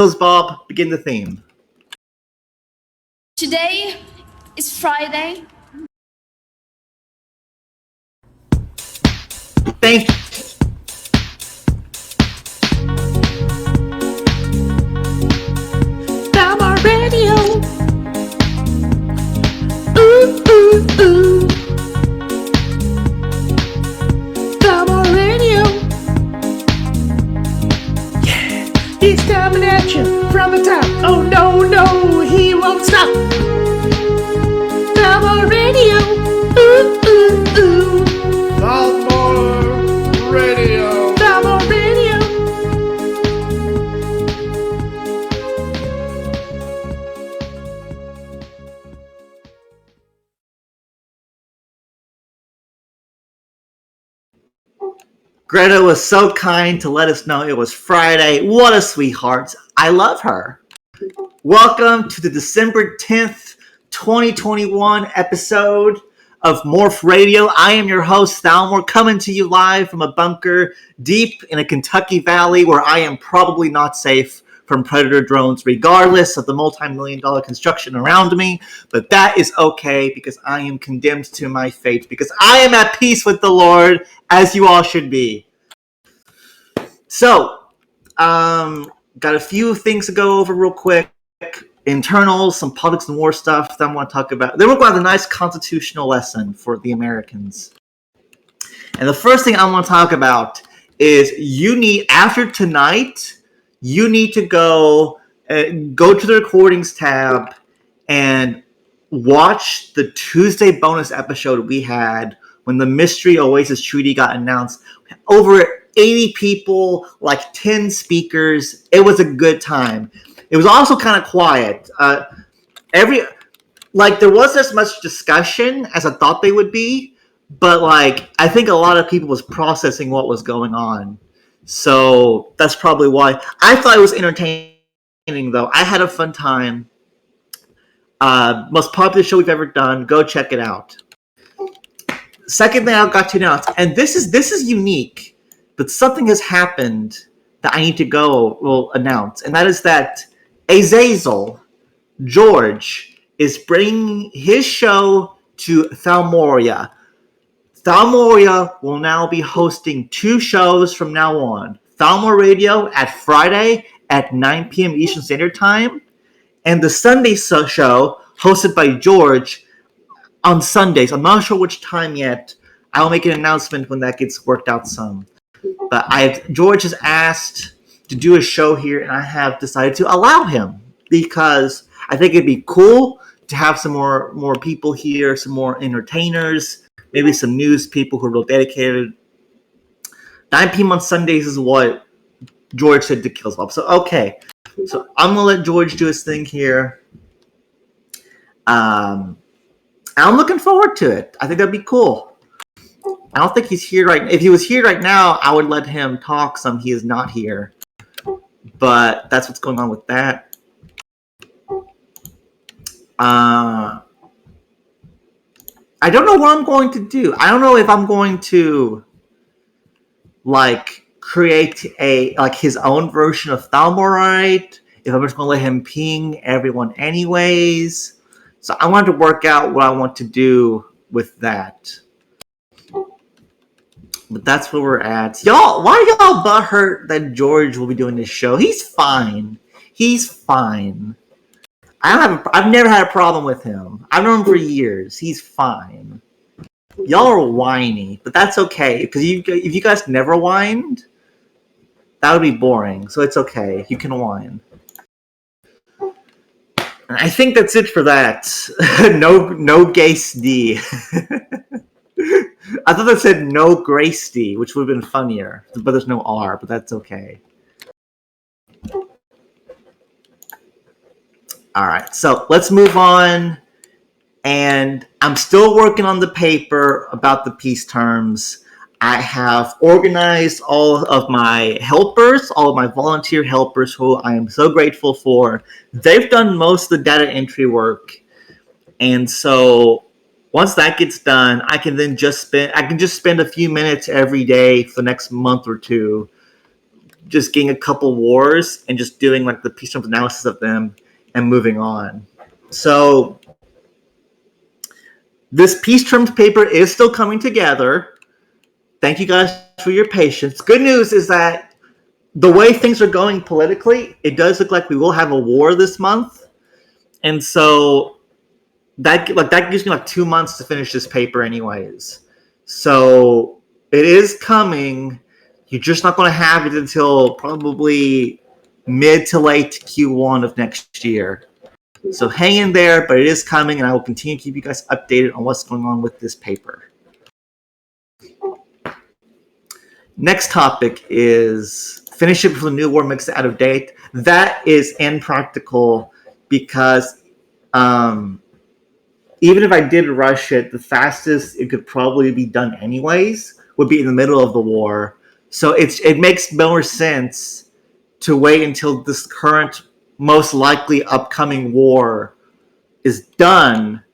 Bob, begin the theme. Today is Friday. Thank you. Thalmor Radio. Ooh, ooh, ooh. Thalmor Radio. Yeah, he's coming at you from the top. Oh no, no, he won't stop. Thalmor Radio. Ooh, ooh, ooh. Thalmor Radio. Thalmor Radio. Greta was so kind to let us know it was Friday. What a sweetheart. I love her. Welcome to the December 10th, 2021 episode of Morph Radio. I am your host, Thalmor, coming to you live from a bunker deep in a Kentucky valley where I am probably not safe from predator drones, regardless of the multi-million-dollar construction around me. But that is okay because I am condemned to my fate because I am at peace with the Lord, as you all should be. So, got a few things to go over real quick. Internals, some politics and war stuff that I want to talk about. Then we're going to have a nice constitutional lesson for the Americans. And the first thing I want to talk about is after tonight, you need to go to the recordings tab and watch the Tuesday bonus episode we had when the Mystery-Oasis treaty got announced. Over 80 people, like 10 speakers. It was a good time. It was also kind of quiet. There wasn't as much discussion as I thought they would be, but I think a lot of people was processing what was going on. So that's probably why. I thought it was entertaining, though. I had a fun time. Most popular show we've ever done. Go check it out. Second thing I've got to announce, and this is unique, but something has happened that I need to announce, and that is that Azazel George is bringing his show to Thalmoria. Thalmoria will now be hosting 2 shows from now on. Thalmor Radio at Friday at 9 p.m. Eastern Standard Time, and the Sunday show hosted by George on Sundays. I'm not sure which time yet. I'll make an announcement when that gets worked out some. But George has asked to do a show here, and I have decided to allow him because I think it'd be cool to have some more people here, some more entertainers, maybe some news people who are real dedicated. 9 p.m. on Sundays is what George said to Killswap. So, okay. So, I'm going to let George do his thing here. I'm looking forward to it. I think that'd be cool. I don't think he's here right now. If he was here right now, I would let him talk some. He is not here. But that's what's going on with that. I don't know what I'm going to do. I don't know if I'm going to create his own version of Thalmorite, if I'm just going to let him ping everyone anyways. So I want to work out what I want to do with that. But that's where we're at. Y'all, why are y'all butthurt that George will be doing this show? He's fine. He's fine. I've never had a problem with him. I've known him for years. He's fine. Y'all are whiny, but that's okay. Because if you guys never whined, that would be boring. So it's okay. You can whine. And I think that's it for that. No Gace D. I thought that said no Grace D, which would have been funnier. But there's no R, but that's okay. Alright, so let's move on. And I'm still working on the paper about the peace terms. I have organized all of my helpers, all of my volunteer helpers, who I am so grateful for. They've done most of the data entry work. And so once that gets done, I can just spend a few minutes every day for the next month or two just getting a couple wars and just doing like the peace terms analysis of them and moving on. So this peace terms paper is still coming together. Thank you guys for your patience. Good news is that the way things are going politically, it does look like we will have a war this month. And so that gives me like 2 months to finish this paper anyways. So it is coming. You're just not going to have it until probably mid to late Q1 of next year. So hang in there, but it is coming, and I will continue to keep you guys updated on what's going on with this paper. Next topic is finish it for the new war makes it out of date. That is impractical because even if I did rush it, the fastest it could probably be done anyways would be in the middle of the war. So it makes more sense to wait until this current, most likely upcoming war is done,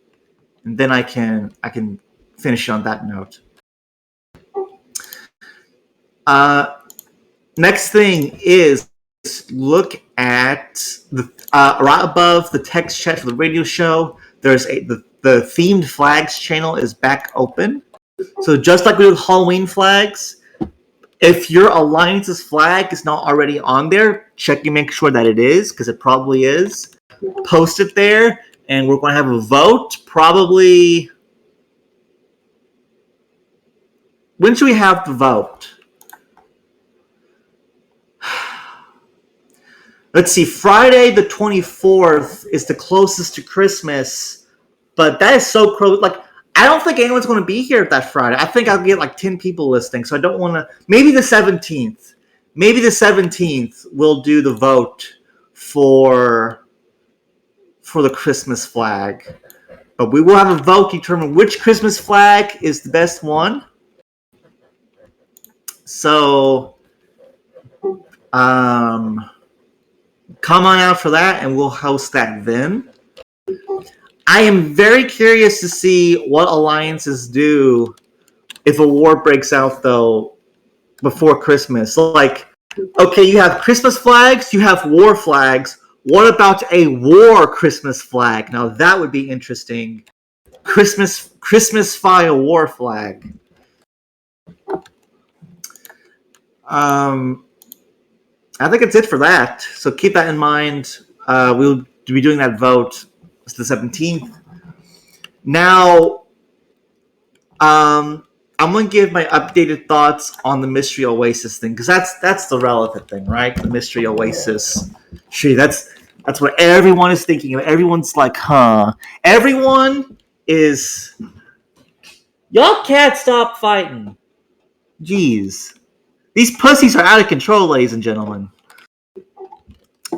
and then I can finish on that note. Next thing is look at the right above the text chat for the radio show. There's the themed flags channel is back open. So just like we do with Halloween flags, if your alliance's flag is not already on there, check and make sure that it is, because it probably is. Post it there, and we're going to have a vote. Probably. When should we have the vote? Let's see. Friday the 24th is the closest to Christmas, but that is so close. Like, I don't think anyone's going to be here that Friday. I think I'll get like 10 people listening, so I don't want to. Maybe the 17th. Maybe the 17th we'll do the vote for the Christmas flag. But we will have a vote to determine which Christmas flag is the best one. So, come on out for that, and we'll host that then. I am very curious to see what alliances do if a war breaks out, though, before Christmas. Like, okay, you have Christmas flags, you have war flags. What about a war Christmas flag? Now, that would be interesting. Christmas-fy a war flag. I think it's it for that. So keep that in mind. We'll be doing that vote. It's the 17th. Now, I'm going to give my updated thoughts on the Mystery-Oasis thing, because that's the relevant thing, right? The Mystery-Oasis. Gee, that's what everyone is thinking of. Everyone's like, huh? Everyone is... Y'all can't stop fighting. Jeez. These pussies are out of control, ladies and gentlemen.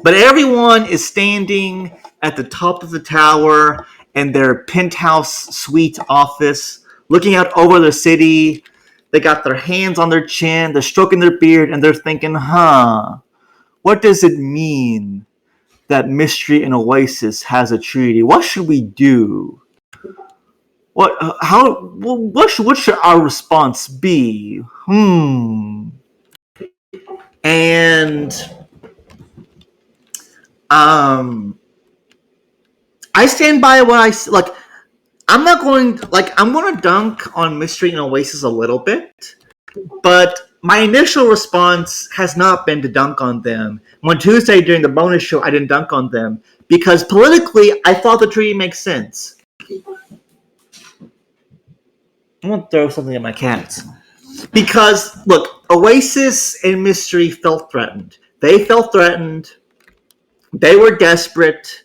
But everyone is standing at the top of the tower in their penthouse suite office, looking out over the city. They got their hands on their chin, they're stroking their beard, and they're thinking, huh, what does it mean that Mystery and Oasis has a treaty? What should we do? What should our response be? And I stand by what I like. I'm going to dunk on Mystery and Oasis a little bit, but my initial response has not been to dunk on them. On Tuesday during the bonus show, I didn't dunk on them because politically, I thought the treaty makes sense. I'm going to throw something at my cats. Because, look, Oasis and Mystery felt threatened. They felt threatened. They were desperate.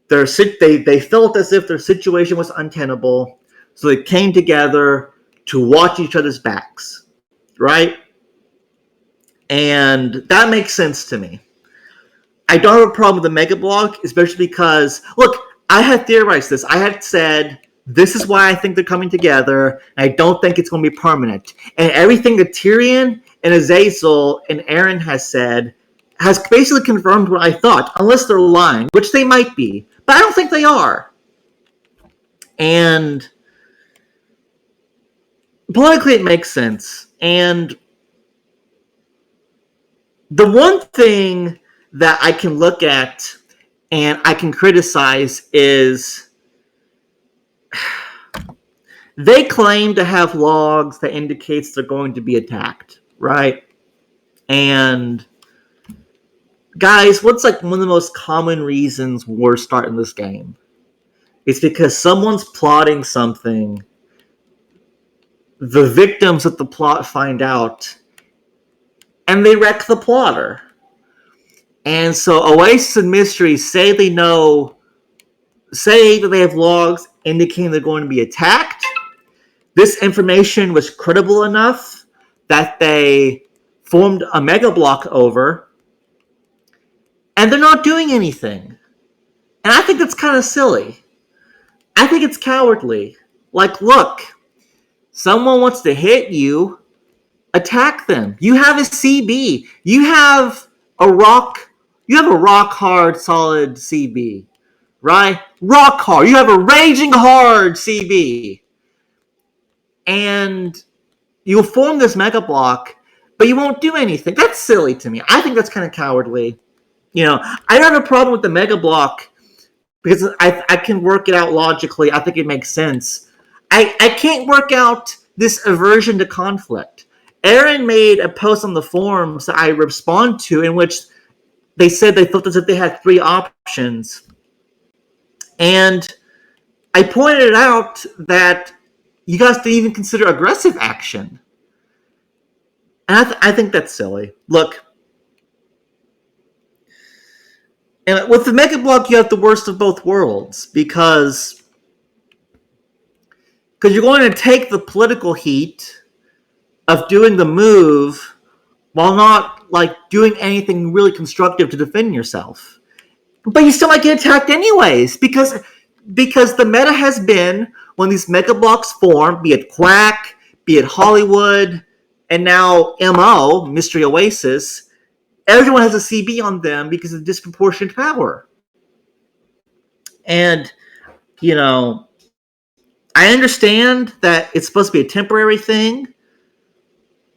They felt as if their situation was untenable. So they came together to watch each other's backs. Right? And that makes sense to me. I don't have a problem with the Mega Block, especially because, look, I had theorized this. I had said, this is why I think they're coming together, and I don't think it's going to be permanent. And everything that Tyrion and Azazel and Aaron has said has basically confirmed what I thought, unless they're lying, which they might be. But I don't think they are. And politically it makes sense. And the one thing that I can look at and I can criticize is they claim to have logs that indicates they're going to be attacked, right? And guys, what's like one of the most common reasons wars start in this game? It's because someone's plotting something. The victims of the plot find out, and they wreck the plotter. And so Oasis and Mystery say that they have logs indicating they're going to be attacked. This information was credible enough that they formed a mega block over, and they're not doing anything. And I think that's kind of silly. I think it's cowardly. Like, look, someone wants to hit you, attack them. You have a CB. You have a rock hard, solid CB, right? Rock hard. You have a raging hard CB. And you'll form this mega block, but you won't do anything. That's silly to me. I think that's kind of cowardly. You know, I don't have a problem with the mega block because I can work it out logically. I think it makes sense. I can't work out this aversion to conflict. Aaron made a post on the forums that I respond to in which they said they felt as if they had three options. And I pointed out that you guys didn't even consider aggressive action. And I think that's silly. Look, and with the Mega Block, you have the worst of both worlds because you're going to take the political heat of doing the move while not like doing anything really constructive to defend yourself. But you still might get attacked anyways because the meta has been when these mega blocks form, be it Quack, be it Hollywood, and now MO, Mystery-Oasis, everyone has a CB on them because of disproportionate power. And, you know, I understand that it's supposed to be a temporary thing,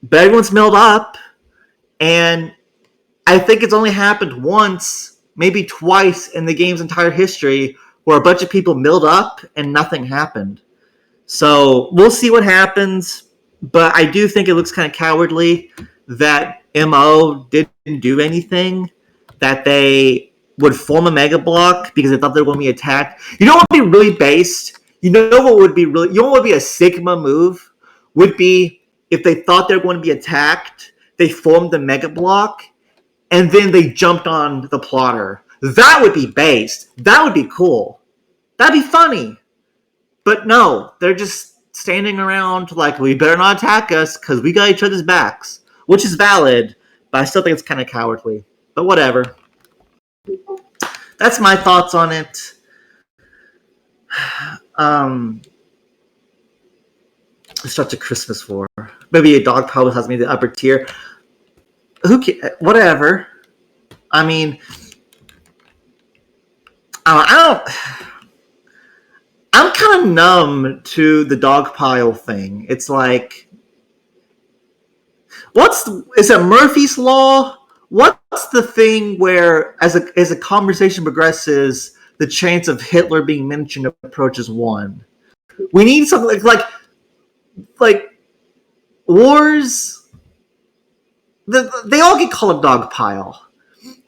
but everyone's milled up, and I think it's only happened once, maybe twice in the game's entire history where a bunch of people milled up and nothing happened. So we'll see what happens, but I do think it looks kind of cowardly that MO didn't do anything, that they would form a mega block because they thought they were going to be attacked. You know what would be really based? You know what would be a Sigma move? Would be if they thought they were going to be attacked, they formed the mega block, and then they jumped on the plotter. That would be based. That would be cool. That'd be funny. But no, they're just standing around like, we better not attack us because we got each other's backs. Which is valid, but I still think it's kind of cowardly. But whatever. That's my thoughts on it. Such a Christmas war. Maybe a dog probably has me the upper tier. Who cares? Whatever. I mean, I'm kind of numb to the dogpile thing. It's like, is it Murphy's Law? What's the thing where, as a conversation progresses, the chance of Hitler being mentioned approaches 1? We need something like wars. They all get called a dogpile,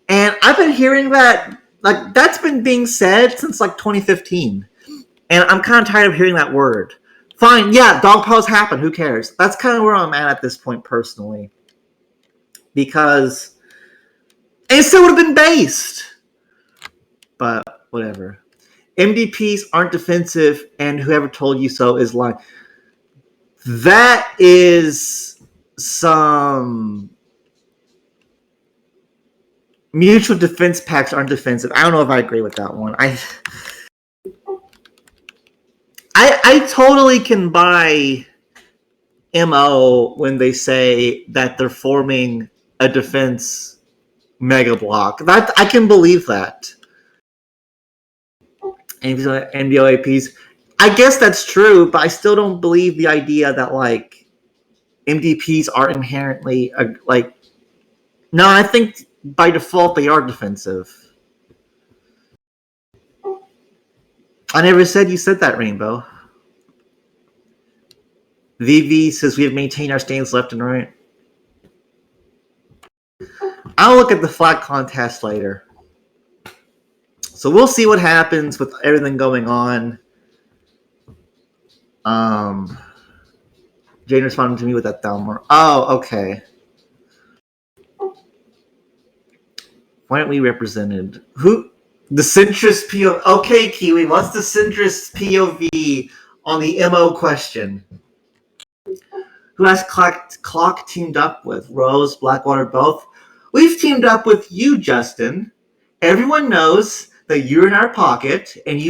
and I've been hearing that that's been being said since 2015, and I'm kind of tired of hearing that word. Fine, yeah, dogpiles happen. Who cares? That's kind of where I'm at this point personally, because it still would have been based, but whatever. MDPs aren't defensive, and whoever told you so is lying. That is some mutual defense pacts aren't defensive. I don't know if I agree with that one. I totally can buy MO when they say that they're forming a defense mega block. That I can believe that. MDOAPs. I guess that's true, but I still don't believe the idea that MDPs are inherently No, I think by default they are defensive. I never said you said that, Rainbow. VV says we have maintained our stance left and right. I'll look at the flag contest later. So we'll see what happens with everything going on. Jane responded to me with that Thalmor. Oh, okay. Why aren't we represented? Who? The centrist POV. Okay, Kiwi, what's the centrist POV on the MO question? Who has Clock teamed up with? Rose, Blackwater, both? We've teamed up with you, Justin. Everyone knows that you're in our pocket, and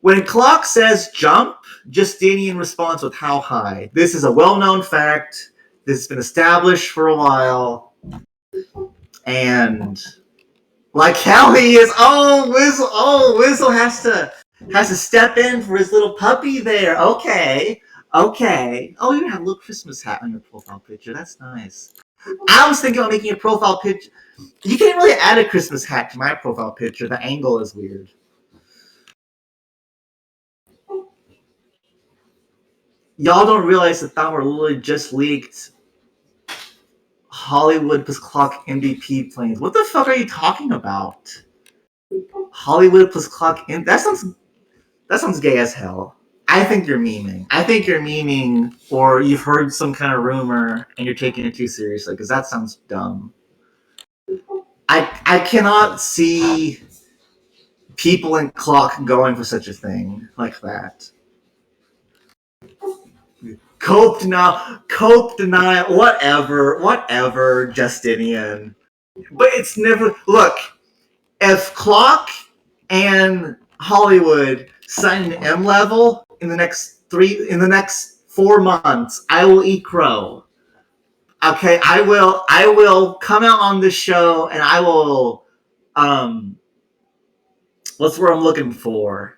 when Clock says jump, Justinian responds with how high. This is a well-known fact. This has been established for a while. And like how he is, Whistle has to step in for his little puppy there. Okay. Oh, you have a little Christmas hat on your profile picture. That's nice. I was thinking about making a profile picture. You can't really add a Christmas hat to my profile picture. The angle is weird. Y'all don't realize that Thalmor literally just leaked Hollywood plus Clock MVP plans. What the fuck are you talking about? Hollywood plus Clock that sounds gay as hell. I think you're memeing, or you've heard some kind of rumor and you're taking it too seriously, because that sounds dumb. I cannot see people in Clock going for such a thing like that. Cope denial, whatever, Justinian. But it's never. Look, if Clock and Hollywood sign an M level in the next 4 months, I will eat crow. Okay, I will come out on this show and I will what's the word I'm looking for?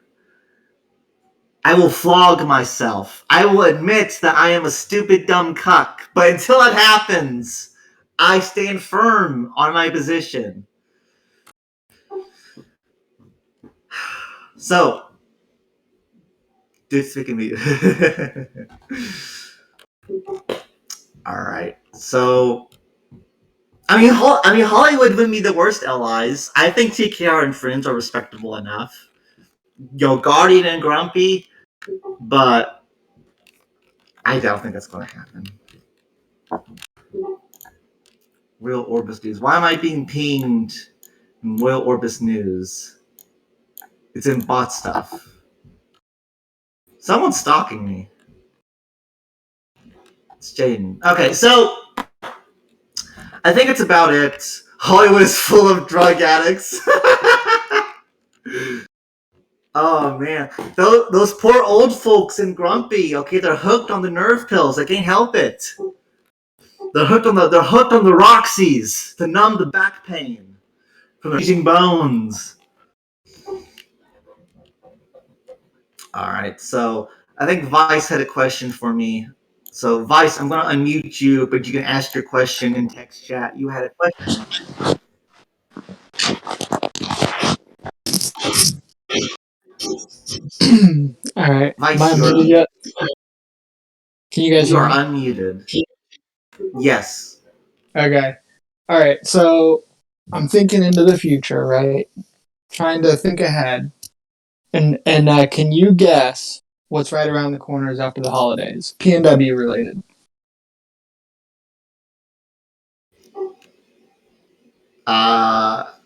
I will flog myself. I will admit that I am a stupid dumb cuck. But until that happens, I stand firm on my position. So, dude, speaking to me. All right. So, I mean, Hollywood wouldn't be the worst allies. I think TKR and Friends are respectable enough. Guardian and Grumpy, but I don't think that's going to happen. Royal Orbis News. Why am I being pinged in Royal Orbis News? It's in bot stuff. Someone's stalking me. It's Jaden. Okay, so I think it's about it. Hollywood is full of drug addicts. Oh man, those poor old folks in Grumpy. Okay, they're hooked on the nerve pills. They can't help it. They're hooked on the Roxys to numb the back pain from the aging bones. All right, so I think Vice had a question for me. So Vice, I'm going to unmute you, but you can ask your question in text chat. You had a question. All right. Vice, Am I muted yet? Can you guys hear me? You are unmuted. Yes. Okay. All right. So I'm thinking into the future, right? Trying to think ahead. And can you guess what's right around the corners after the holidays? P&W related.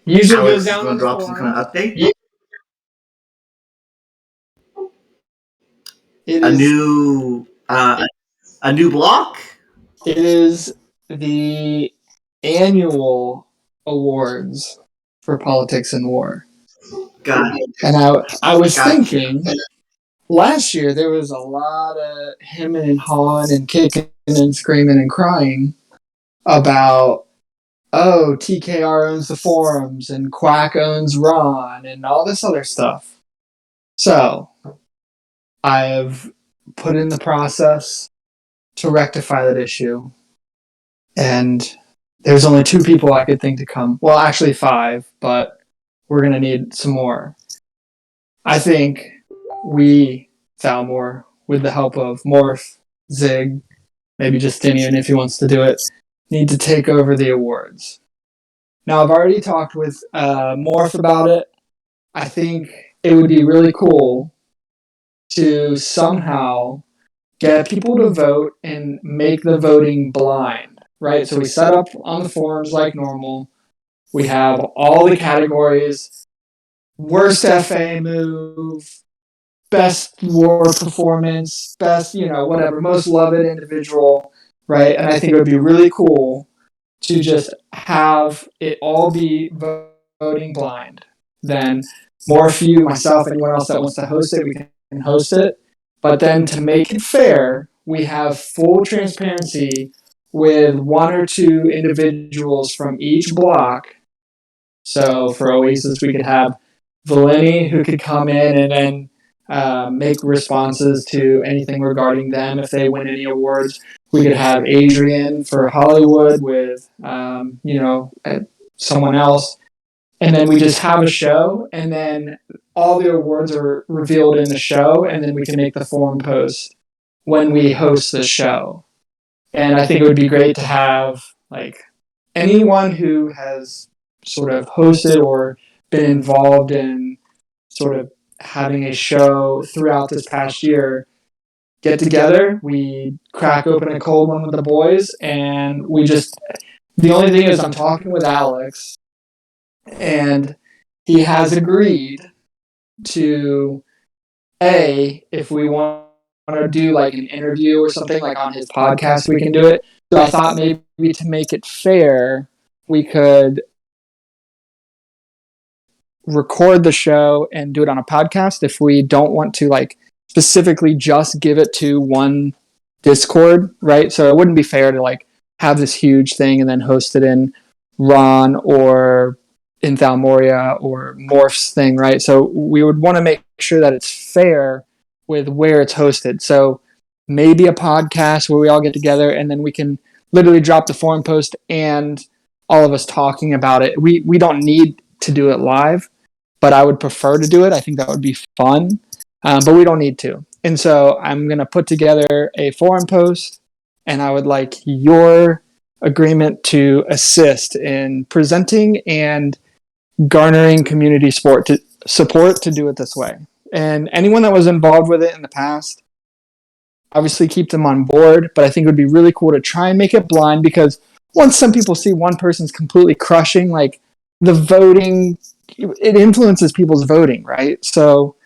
Usually goes down on the drop some kind of update. Yeah. A new block. It is the annual awards for politics and war. Got it. And I was thinking, last year there was a lot of hemming and hawing and kicking and screaming and crying about, oh, TKR owns the forums and Quack owns Ron and all this other stuff. So I have put in the process to rectify that issue and there's only 2 people I could think to come. Well, actually 5, but we're going to need some more. I think we, Thalmor, with the help of Morph, Zig, maybe Justinian if he wants to do it, need to take over the awards. Now, I've already talked with Morph about it. I think it would be really cool to somehow get people to vote and make the voting blind, right? So we set up on the forums like normal. We have all the categories: worst FA move, best war performance, best, whatever, most loved individual, right? And I think it would be really cool to just have it all be voting blind. Then more of you, myself, anyone else that wants to host it, we can host it. But then to make it fair, we have full transparency with 1 or 2 individuals from each block. So for Oasis, we could have Valeni, who could come in and then make responses to anything regarding them if they win any awards. We could have Adrian for Hollywood with, someone else. And then we just have a show, and then all the awards are revealed in the show, and then we can make the forum post when we host the show. And I think it would be great to have, like, anyone who has sort of hosted or been involved in sort of having a show throughout this past year get together. We crack open a cold one with the boys, and we just, the only thing is I'm talking with Alex, and he has agreed to, if we want to do like an interview or something like on his podcast, we can do it. So I thought maybe to make it fair, we could record the show and do it on a podcast if we don't want to like specifically just give it to one Discord, right? So it wouldn't be fair to like have this huge thing and then host it in Ron or in Thalmoria or Morph's thing, right? So we would want to make sure that it's fair with where it's hosted. So maybe a podcast where we all get together and then we can literally drop the forum post and all of us talking about it. We don't need to do it live, but I would prefer to do it. I think that would be fun, but we don't need to. And so I'm going to put together a forum post, and I would like your agreement to assist in presenting and garnering community support to do it this way. And anyone that was involved with it in the past, obviously keep them on board, but I think it would be really cool to try and make it blind, because once some people see one person's completely crushing, like the voting, it influences people's voting, right? So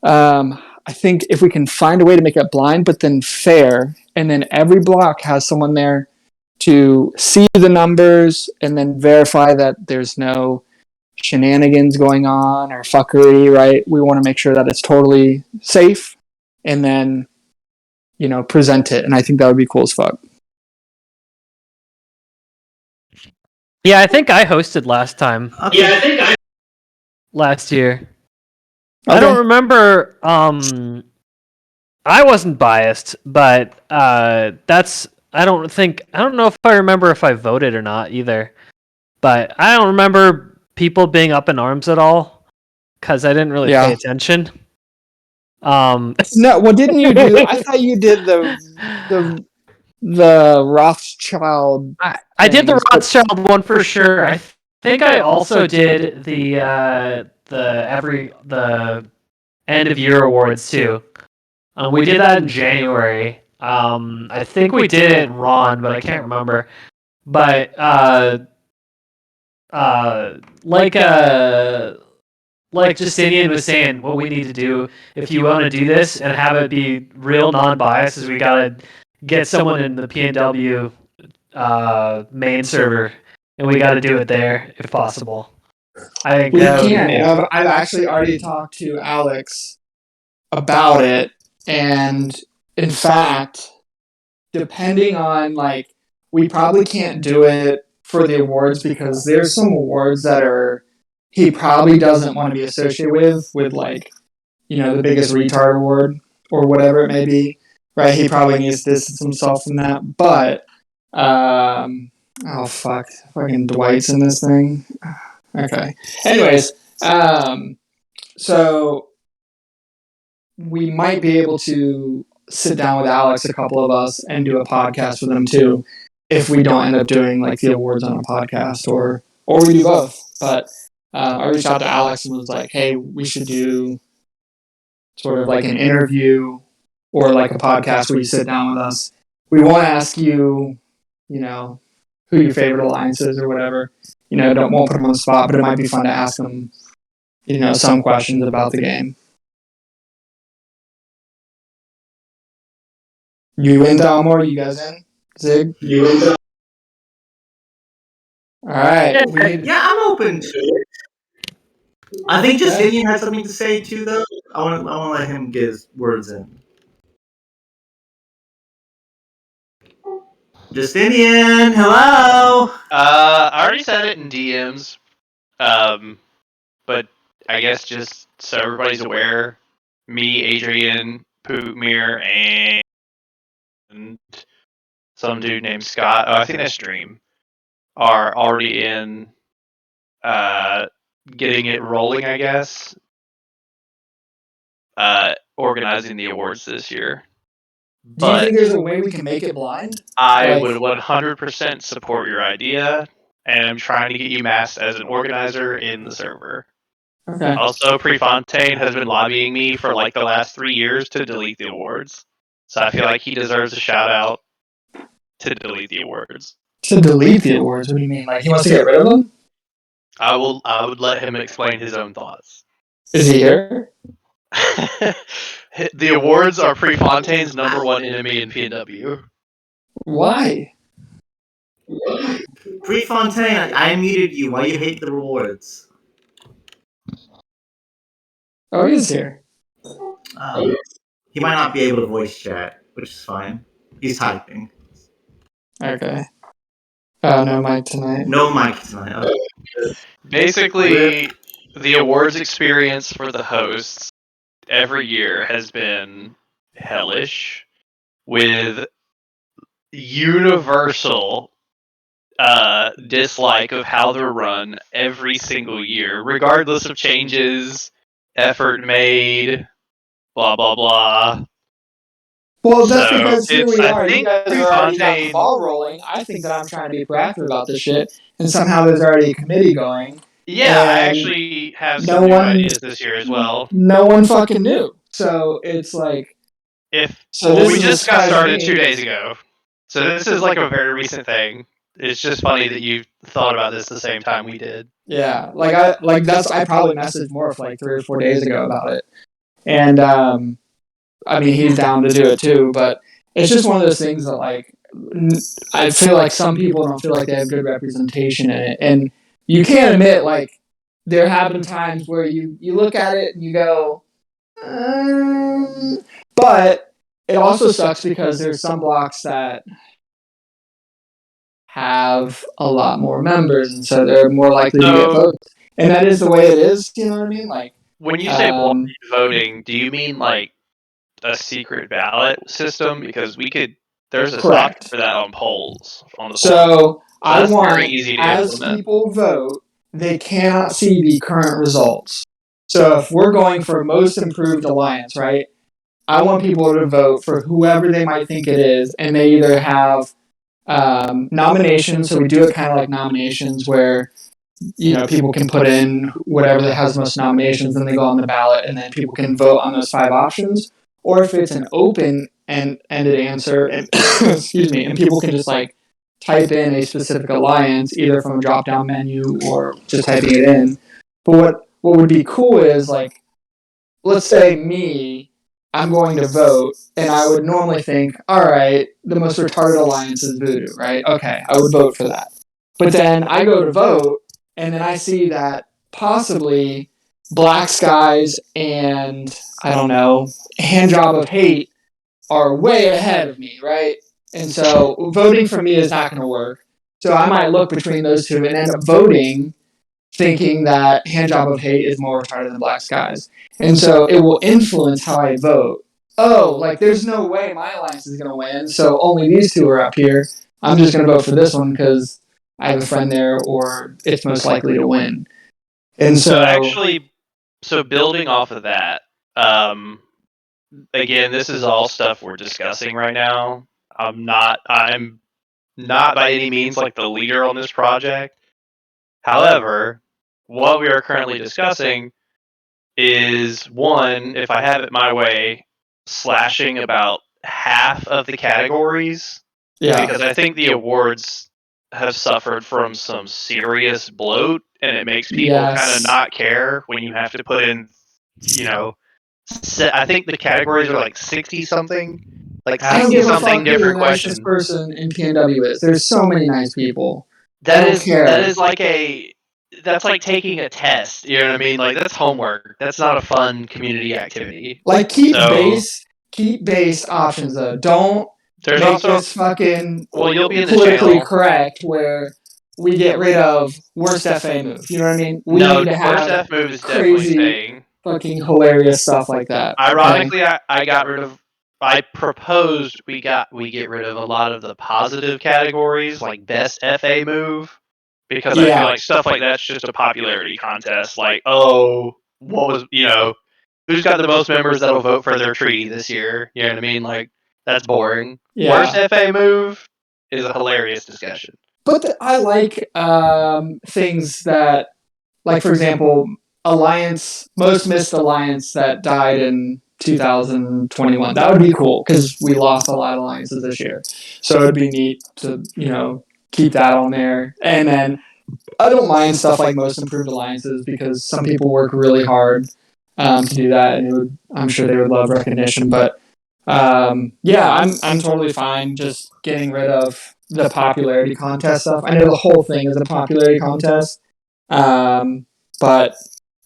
I think if we can find a way to make it blind, but then fair, and then every block has someone there to see the numbers and then verify that there's no shenanigans going on or fuckery, right? We want to make sure that it's totally safe and then, present it. And I think that would be cool as fuck. Yeah, I think I hosted last time. Okay. Last year. Okay. I don't remember. I wasn't biased, but I don't know if I remember if I voted or not either. But I don't remember people being up in arms at all because I didn't really pay attention. No, well, didn't you do? I thought you did the Rothschild. I did the Rothschild one for sure. I think I also did the end of year awards too. We did that in January. I think we did it in Ron, but I can't remember. But like Justinian was saying, what we need to do if you want to do this and have it be real non-biased is we gotta get someone in the P&W main server, and we gotta do it there if possible. I think we can. I've actually already talked to Alex about it, and in fact, depending on we probably can't do it for the awards because there's some awards that he probably doesn't want to be associated with the biggest retard award or whatever it may be, right? He probably needs to distance himself from that. But Oh, fuck. Fucking Dwight's in this thing. Okay. Anyways, so we might be able to sit down with Alex, a couple of us, and do a podcast with him too, if we don't end up doing like the awards on a podcast, or we do both. But I reached out to Alex and was like, hey, we should do sort of like an interview or like a podcast where you sit down with us. We won't ask you, who your favorite alliance is or whatever. Won't put them on the spot, but it might be fun to ask them, some questions about the game. You in, Thalmor? You guys in? Zig? You in? All right. Yeah, I'm open to it. I think Justinian has something to say too, though. I want to let him get his words in. Justinian, hello. I already said it in DMs, but I guess just so everybody's aware, me, Adrian, Pootmere, and some dude named Scott, I think that's Dream, are already in getting it rolling, I guess, organizing the awards this year. Do you think there's a way we can make it blind? I would 100% support your idea, and I'm trying to get you masked as an organizer in the server. Okay. Also, Prefontaine has been lobbying me for like the last 3 years to delete the awards. So I feel like he deserves a shout out to delete the awards. To delete the awards? What do you mean? Like he wants to get rid of them? I would let him explain his own thoughts. Is he here? The awards are Prefontaine's #1 enemy in P&W. Why? Prefontaine, I muted you. Why you hate the rewards? Oh, he is here. He might not be able to voice chat, which is fine. He's typing. Okay. Oh, no mic tonight. No mic tonight. Okay. Basically, the awards experience for the hosts every year has been hellish, with universal dislike of how they're run every single year, regardless of changes, effort made, blah blah blah. Well, that's because here we I are. You think guys are already got the Prefontaine. ball rolling. I think that I'm trying to be proactive about this shit, and somehow there's already a committee going. Yeah, I and actually have some new ideas this year as well. No one fucking knew. So it's like, We this just is got surprising started me. 2 days ago, so this is like a very recent thing. It's just funny that you thought about this the same time we did. Yeah, I probably messaged Morph like 3 or 4 days ago about it, and I mean he's down to do it too, but it's just one of those things that like I feel like some people don't feel like they have good representation in it, and you can't admit like there have been times where you look at it and you go, but it also sucks because there's some blocks that have a lot more members, and so they're more likely to get votes. And that is the way it is, you know what I mean? Like when you say blind voting, do you mean like a secret ballot system? Because there's a software for that on polls. So I that's want, very easy to as implement. people vote, they cannot see the current results. So if we're going for most improved alliance, right? I want people to vote for whoever they might think it is, and they either have nominations. So we do it kind of like nominations, where people can put in whatever that has the most nominations, then they go on the ballot, and then people can vote on those 5 options. Or if it's an open-ended answer, and excuse me, and people can just like type in a specific alliance, either from a drop-down menu or just typing it in. But what would be cool is, like, let's say I'm going to vote, and I would normally think, all right, the most retarded alliance is Voodoo, right? Okay, I would vote for that. But then I go to vote, and then I see that possibly Black Skies and, I don't know, Handjob of Hate are way ahead of me, right? And so voting for me is not going to work. So I might look between those two and end up voting thinking that Handjob of Hate is more retarded than Black Skies. And so it will influence how I vote. Oh, like there's no way my alliance is going to win, so only these two are up here. I'm just going to vote for this one because I have a friend there, or it's most likely to win. And so building off of that, again, this is all stuff we're discussing right now. I'm not by any means like the leader on this project. However, what we are currently discussing is, one, if I have it my way, slashing about half of the categories. Yeah. Because I think the awards have suffered from some serious bloat, and it makes people kind of not care when you have to put in, I think the categories are like 60 something, like 60 something different questions. Nicest person in P&W is. There's so many nice people. That's like taking a test. You know what I mean? Like, that's homework. That's not a fun community activity. Like, keep base options though. Don't make this fucking you'll be in the politically channel. correct where we get rid of worst FA move. You know what I mean? We need to have worst F move is definitely staying. Fucking hilarious stuff like that. Ironically, I got rid of. I proposed we get rid of a lot of the positive categories, like best FA move, because I feel like stuff like that's just a popularity contest. Like, what was who's got the most members that'll vote for their treaty this year? You know what I mean? Like, that's boring. Yeah. Worst FA move is a hilarious discussion. But I like things that, like, for example, most missed alliance that died in 2021. That would be cool because we lost a lot of alliances this year. So it'd be neat to, keep that on there. And then I don't mind stuff like most improved alliances because some people work really hard to do that, and I'm sure they would love recognition. But I'm totally fine just getting rid of the popularity contest stuff. I know the whole thing is a popularity contest, but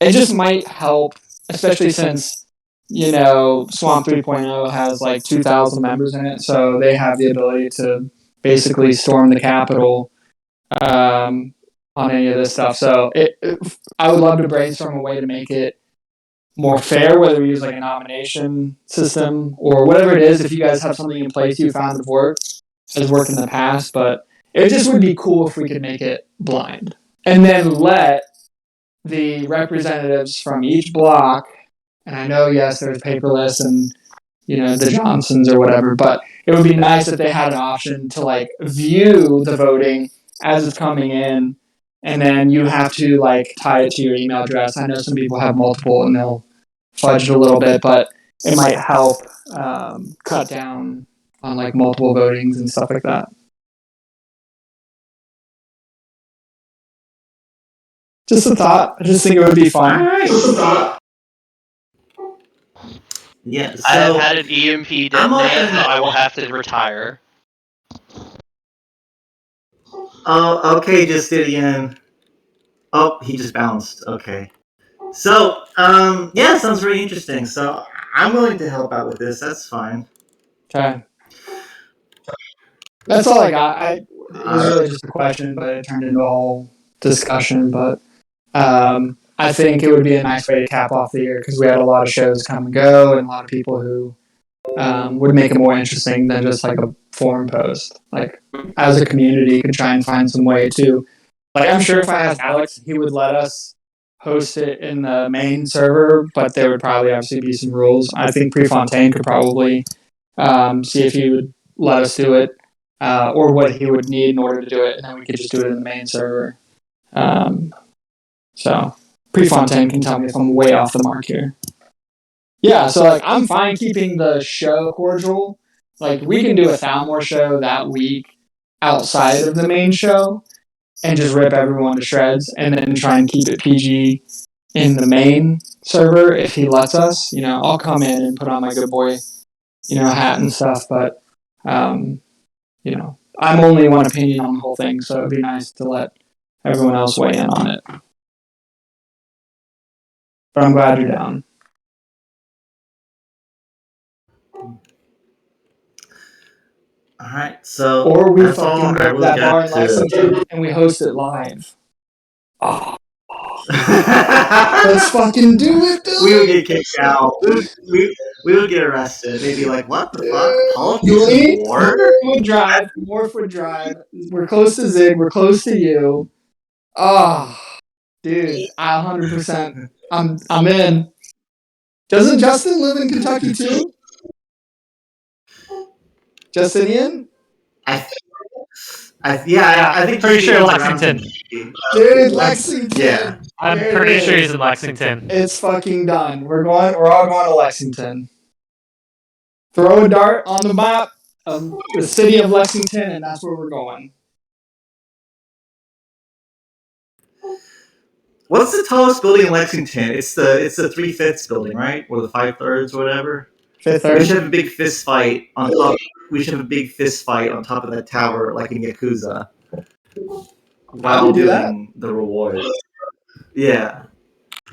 it just might help, especially since Swamp 3.0 has like 2,000 members in it, so they have the ability to basically storm the Capitol on any of this stuff. So I would love to brainstorm a way to make it more fair, whether we use like a nomination system or whatever it is. If you guys have something in place you found has worked in the past, but it just would be cool if we could make it blind and then let the representatives from each block, and I know, yes, there's paperless and the Johnsons or whatever, but it would be nice if they had an option to like view the voting as it's coming in, and then you have to like tie it to your email address. I know some people have multiple and they'll fudge it a little bit, but it might help cut down on like multiple votings and stuff like that. Just a thought. I just think it would be fun. Yeah, so I have had an EMP detonate, so I will have to retire. Oh, okay, Justinian. Oh, he just bounced. Okay. So, sounds really interesting. So, I'm willing to help out with this. That's fine. Okay. That's all I got. It was really just a question, but it turned into a whole discussion. But I think it would be a nice way to cap off the year because we had a lot of shows come and go and a lot of people who would make it more interesting than just like a forum post. Like, as a community, could try and find some way to, like, I'm sure if I asked Alex, he would let us host it in the main server, but there would probably obviously be some rules. I think Prefontaine could probably see if he would let us do it or what he would need in order to do it, and then we could just do it in the main server. So Prefontaine can tell me if I'm way off the mark here. Yeah, so like I'm fine keeping the show cordial. Like, we can do a Thalmor show that week outside of the main show and just rip everyone to shreds, and then try and keep it PG in the main server if he lets us. I'll come in and put on my good boy, hat and stuff, but I'm only one opinion on the whole thing, so it'd be nice to let everyone else weigh in on it. But I'm glad you're down. All right, so or we fucking go to that bar in Lexington and we host it live. Oh, Let's fucking do it, dude. We would get kicked out. We would get arrested. They'd be like, "What the fuck? Politics Delete and war?" Morph would drive. We're close to Zig. We're close to you. Oh, dude, 100%. I'm in. Doesn't Justin live in Kentucky too? Justinian? I think pretty sure Justinian's around Lexington. Kentucky. Dude, Lexington. Yeah. I'm There it pretty sure is. he's in Lexington. It's fucking done. We're all going to Lexington. Throw a dart on the map of the city of Lexington, and that's where we're going. What's the tallest building in Lexington? It's the 3/5 building, right? Or the 5/3, or whatever. Fifth We third. should have a big fist fight on top. We should have a big fist fight on top of that tower, like in Yakuza, while do that. doing the rewards. Yeah.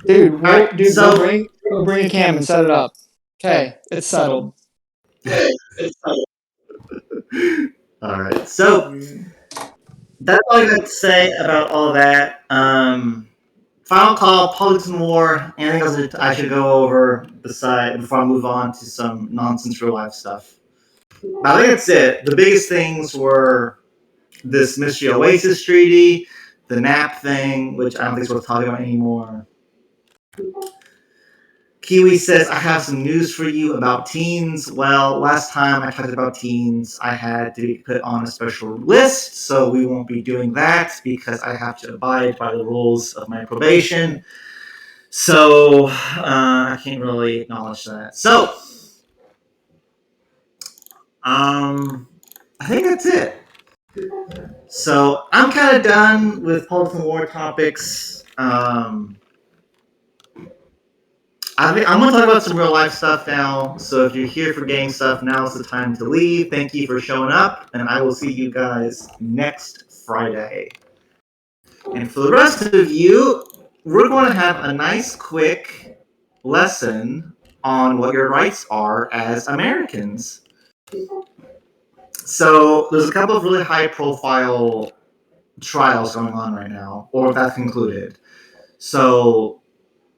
Dude, Alright, we'll bring a cam and set it up. Okay, it's settled. All right. So that's all I got to say about all that. Final call, politics and war. Anything else that I should go over before I move on to some nonsense real life stuff? I think that's it. The biggest things were this Mystery-Oasis treaty, the NAP thing, which I don't think is worth talking about anymore. Kiwi says, I have some news for you about teens. Well, last time I talked about teens, I had to be put on a special list, so we won't be doing that because I have to abide by the rules of my probation. So, I can't really acknowledge that. So, I think that's it. So, I'm kind of done with politics and war topics. I'm going to talk about some real life stuff now. So if you're here for game stuff, now's the time to leave. Thank you for showing up, and I will see you guys next Friday. And for the rest of you, we're going to have a nice, quick lesson on what your rights are as Americans. So there's a couple of really high-profile trials going on right now, or that's concluded. So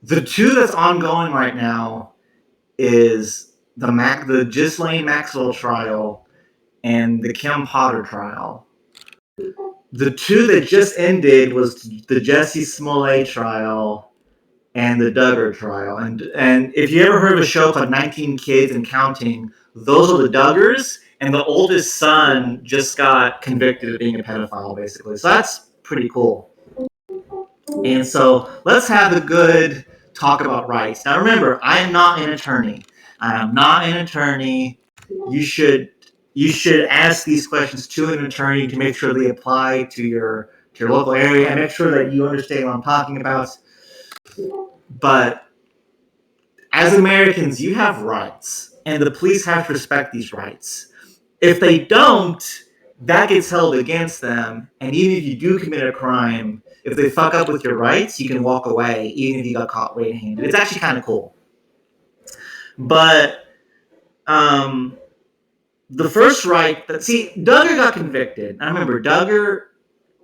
the two that's ongoing right now is the Ghislaine Maxwell trial and the Kim Potter trial. The two that just ended was the Jussie Smollett trial and the Duggar trial. And if you ever heard of a show called 19 Kids and Counting, those are the Duggars, and the oldest son just got convicted of being a pedophile, basically. So that's pretty cool. And so let's have a good talk about rights. Now remember, I am not an attorney. You should ask these questions to an attorney to make sure they apply to your local area and make sure that you understand what I'm talking about. But as Americans, you have rights, and the police have to respect these rights. If they don't, that gets held against them, and even if you do commit a crime, if they fuck up with your rights, you can walk away, even if you got caught red-handed. It's actually kind of cool. But the first right, Duggar got convicted. I remember Duggar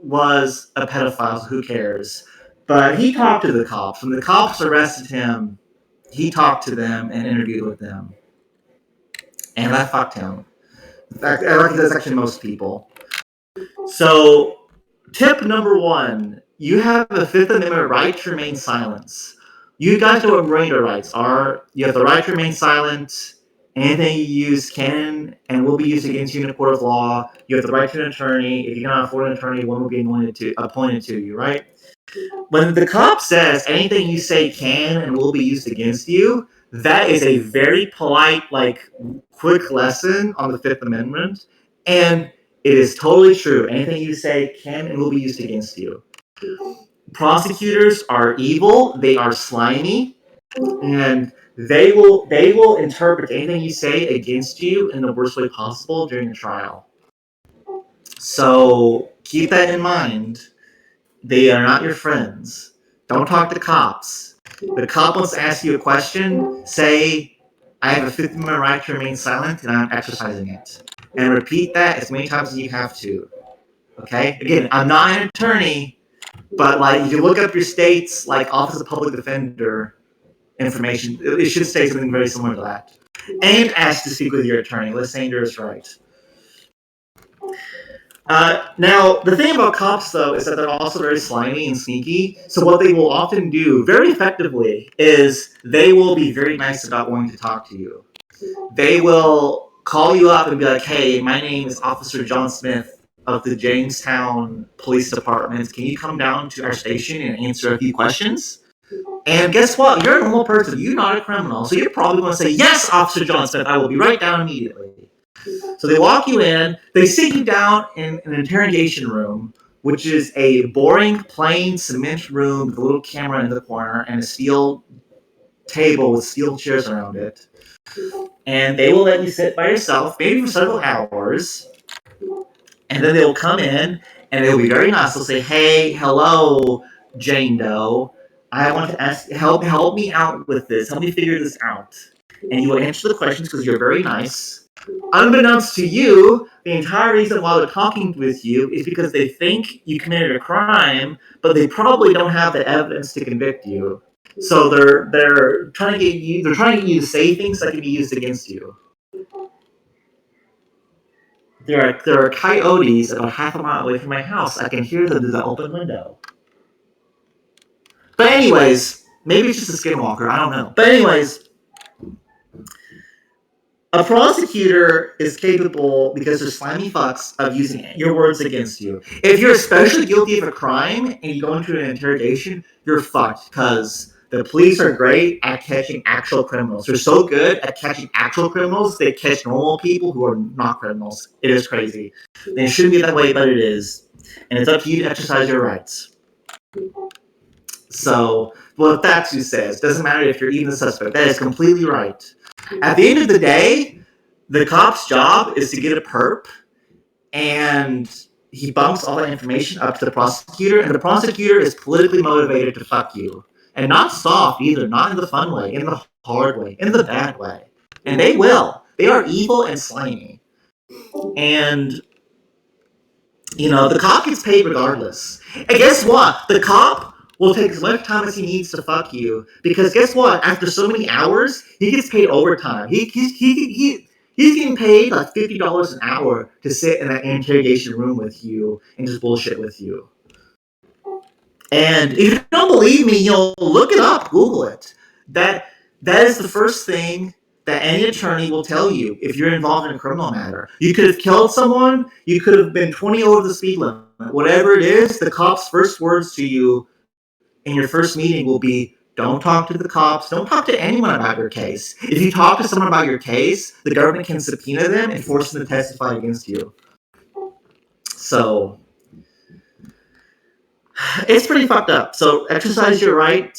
was a pedophile, so who cares? But he talked to the cops. When the cops arrested him, he talked to them and interviewed with them. And that fucked him. In fact, I reckon that's actually most people. So, tip number one, you have a Fifth Amendment right to remain silent. You guys know what Miranda rights are. You have the right to remain silent. Anything you use can and will be used against you in a court of law. You have the right to an attorney. If you cannot afford an attorney, one will be appointed to you, right? When the cop says anything you say can and will be used against you, that is a very polite, quick lesson on the Fifth Amendment. And it is totally true. Anything you say can and will be used against you. Prosecutors are evil. They are slimy. And they will interpret anything you say against you in the worst way possible during a trial. So keep that in mind. They are not your friends. Don't talk to cops. If a cop wants to ask you a question, say, I have a Fifth Amendment right to remain silent, and I'm exercising it. And repeat that as many times as you have to. Okay? Again, I'm not an attorney, But like, if you look up your state's like Office of Public Defender information, it should say something very similar to that. And ask to speak with your attorney. Lysander is right. Now, the thing about cops, though, is that they're also very slimy and sneaky. So what they will often do, very effectively, is they will be very nice about wanting to talk to you. They will call you up and be like, hey, my name is Officer John Smith of the Jamestown Police Department. Can you come down to our station and answer a few questions? And guess what? You're a normal person. You're not a criminal. So you're probably going to say, yes, Officer John Smith, I will be right down immediately. So they walk you in. They sit you down in an interrogation room, which is a boring, plain cement room with a little camera in the corner and a steel table with steel chairs around it. And they will let you sit by yourself, maybe for several hours. And then they'll come in, and they'll be very nice. They'll say, hey, hello, Jane Doe. I want to ask, help me out with this. Help me figure this out. And you will answer the questions because you're very nice. Unbeknownst to you, the entire reason why they're talking with you is because they think you committed a crime, but they probably don't have the evidence to convict you. So they're trying to get you to say things that can be used against you. There are coyotes about half a mile away from my house. I can hear them through the open window. But anyways, maybe it's just a skinwalker. I don't know. But anyways, a prosecutor is capable, because they're slimy fucks, of using your words against you. If you're especially guilty of a crime and you go into an interrogation, you're fucked, because the police are great at catching actual criminals. They're so good at catching actual criminals, they catch normal people who are not criminals. It is crazy. And it shouldn't be that way, but it is. And it's up to you to exercise your rights. So, well, that's who says. Doesn't matter if you're even the suspect. That is completely right. At the end of the day, the cop's job is to get a perp, and he bumps all that information up to the prosecutor, and the prosecutor is politically motivated to fuck you. And not soft either, not in the fun way, in the hard way, in the bad way. And they will. They are evil and slimy. And, the cop gets paid regardless. And guess what? The cop will take as much time as he needs to fuck you, because guess what? After so many hours, he gets paid overtime. He's getting paid like $50 an hour to sit in that interrogation room with you and just bullshit with you. And if you don't believe me, look it up, Google it. That is the first thing that any attorney will tell you if you're involved in a criminal matter. You could have killed someone, you could have been 20 over the speed limit. Whatever it is, the cop's first words to you in your first meeting will be, don't talk to the cops, don't talk to anyone about your case. If you talk to someone about your case, the government can subpoena them and force them to testify against you. So, it's pretty fucked up. So exercise your right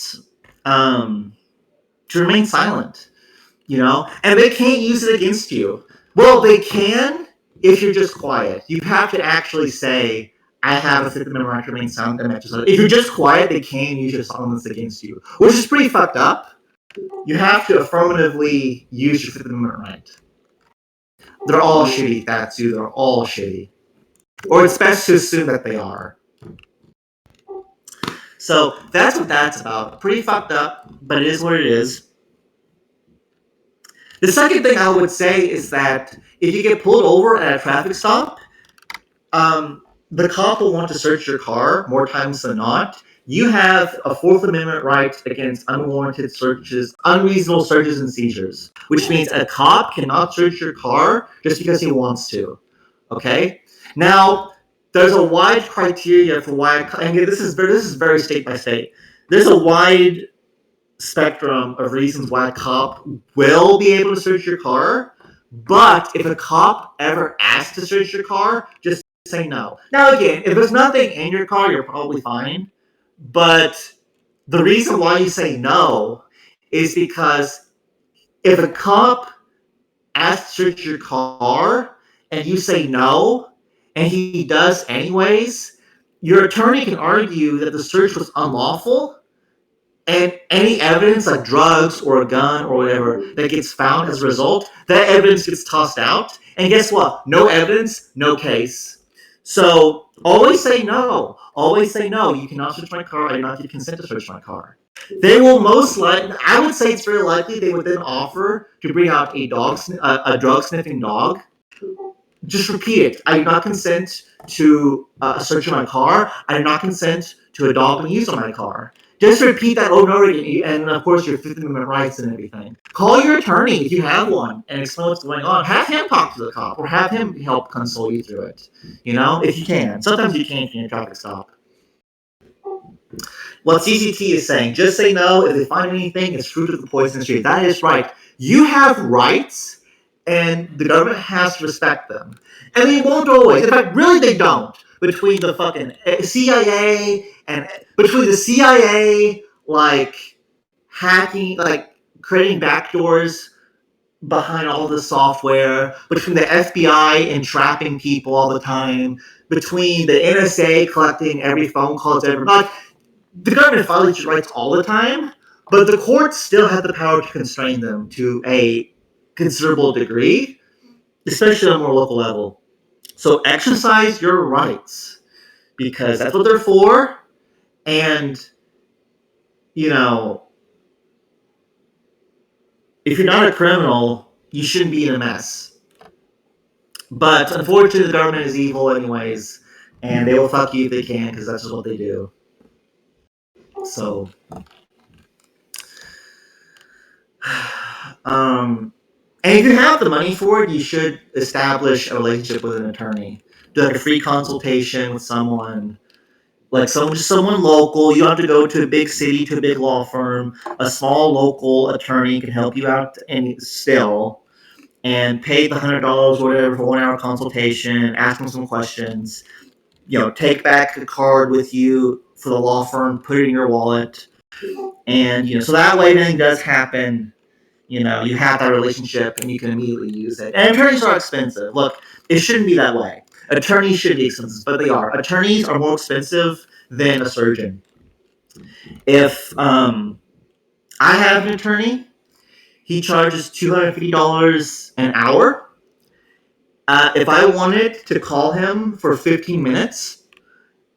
to remain silent, and they can't use it against you. Well, they can if you're just quiet. You have to actually say, I have a Fifth Amendment right to remain silent and exercise. If you're just quiet, they can use your silence against you, which is pretty fucked up. You have to affirmatively use your Fifth Amendment right. They're all shitty, that too. They're all shitty. Or it's best to assume that they are. So that's what that's about. Pretty fucked up, but it is what it is. The second thing I would say is that if you get pulled over at a traffic stop, the cop will want to search your car more times than not. You have a Fourth Amendment right against unwarranted searches, unreasonable searches and seizures, which means a cop cannot search your car just because he wants to. Okay? Now, there's a wide criteria for why, and this is very state by state. There's a wide spectrum of reasons why a cop will be able to search your car, but if a cop ever asks to search your car, just say no. Now again, if there's nothing in your car, you're probably fine, but the reason why you say no is because if a cop asks to search your car and you say no, and he does anyways, your attorney can argue that the search was unlawful, and any evidence like drugs or a gun or whatever that gets found as a result, that evidence gets tossed out. And guess what? No evidence, no case. So always say no. always say, no, you cannot search my car. I do not give consent to search my car. They will most likely, I would say it's very likely they would then offer to bring out a drug-sniffing dog. Just repeat it. I do not consent to a search of my car. I do not consent to a dog being used on my car. Just repeat that over and over again, and of course your Fifth Amendment rights and everything. Call your attorney if you have one and explain what's going on. Have him talk to the cop, or have him help console you through it. If you can. Sometimes you can't in a traffic stop. What CCT is saying, just say no. If they find anything, it's fruit of the poisonous tree. That is right. You have rights, and the government has to respect them. And they won't always. In fact, really they don't. Between the fucking CIA and between the CIA, hacking, creating backdoors behind all the software, between the FBI entrapping people all the time, between the NSA collecting every phone call to everybody. The government violates your rights all the time, but the courts still have the power to constrain them to a considerable degree, especially on a more local level. So exercise your rights, because that's what they're for, and, if you're not a criminal, you shouldn't be in a mess. But unfortunately, the government is evil anyways, and they will fuck you if they can, because that's just what they do. So, and if you have the money for it, you should establish a relationship with an attorney. Do a free consultation with someone, someone local. You don't have to go to a big city, to a big law firm. A small local attorney can help you out and pay the $100 or whatever for 1 hour consultation. Ask them some questions. Take back the card with you for the law firm. Put it in your wallet, and so that way, if anything does happen, you have that relationship and you can immediately use it. And attorneys are expensive. Look, it shouldn't be that way. Attorneys should be expensive, but they are. Attorneys are more expensive than a surgeon. If I have an attorney, he charges $250 an hour. If I wanted to call him for 15 minutes,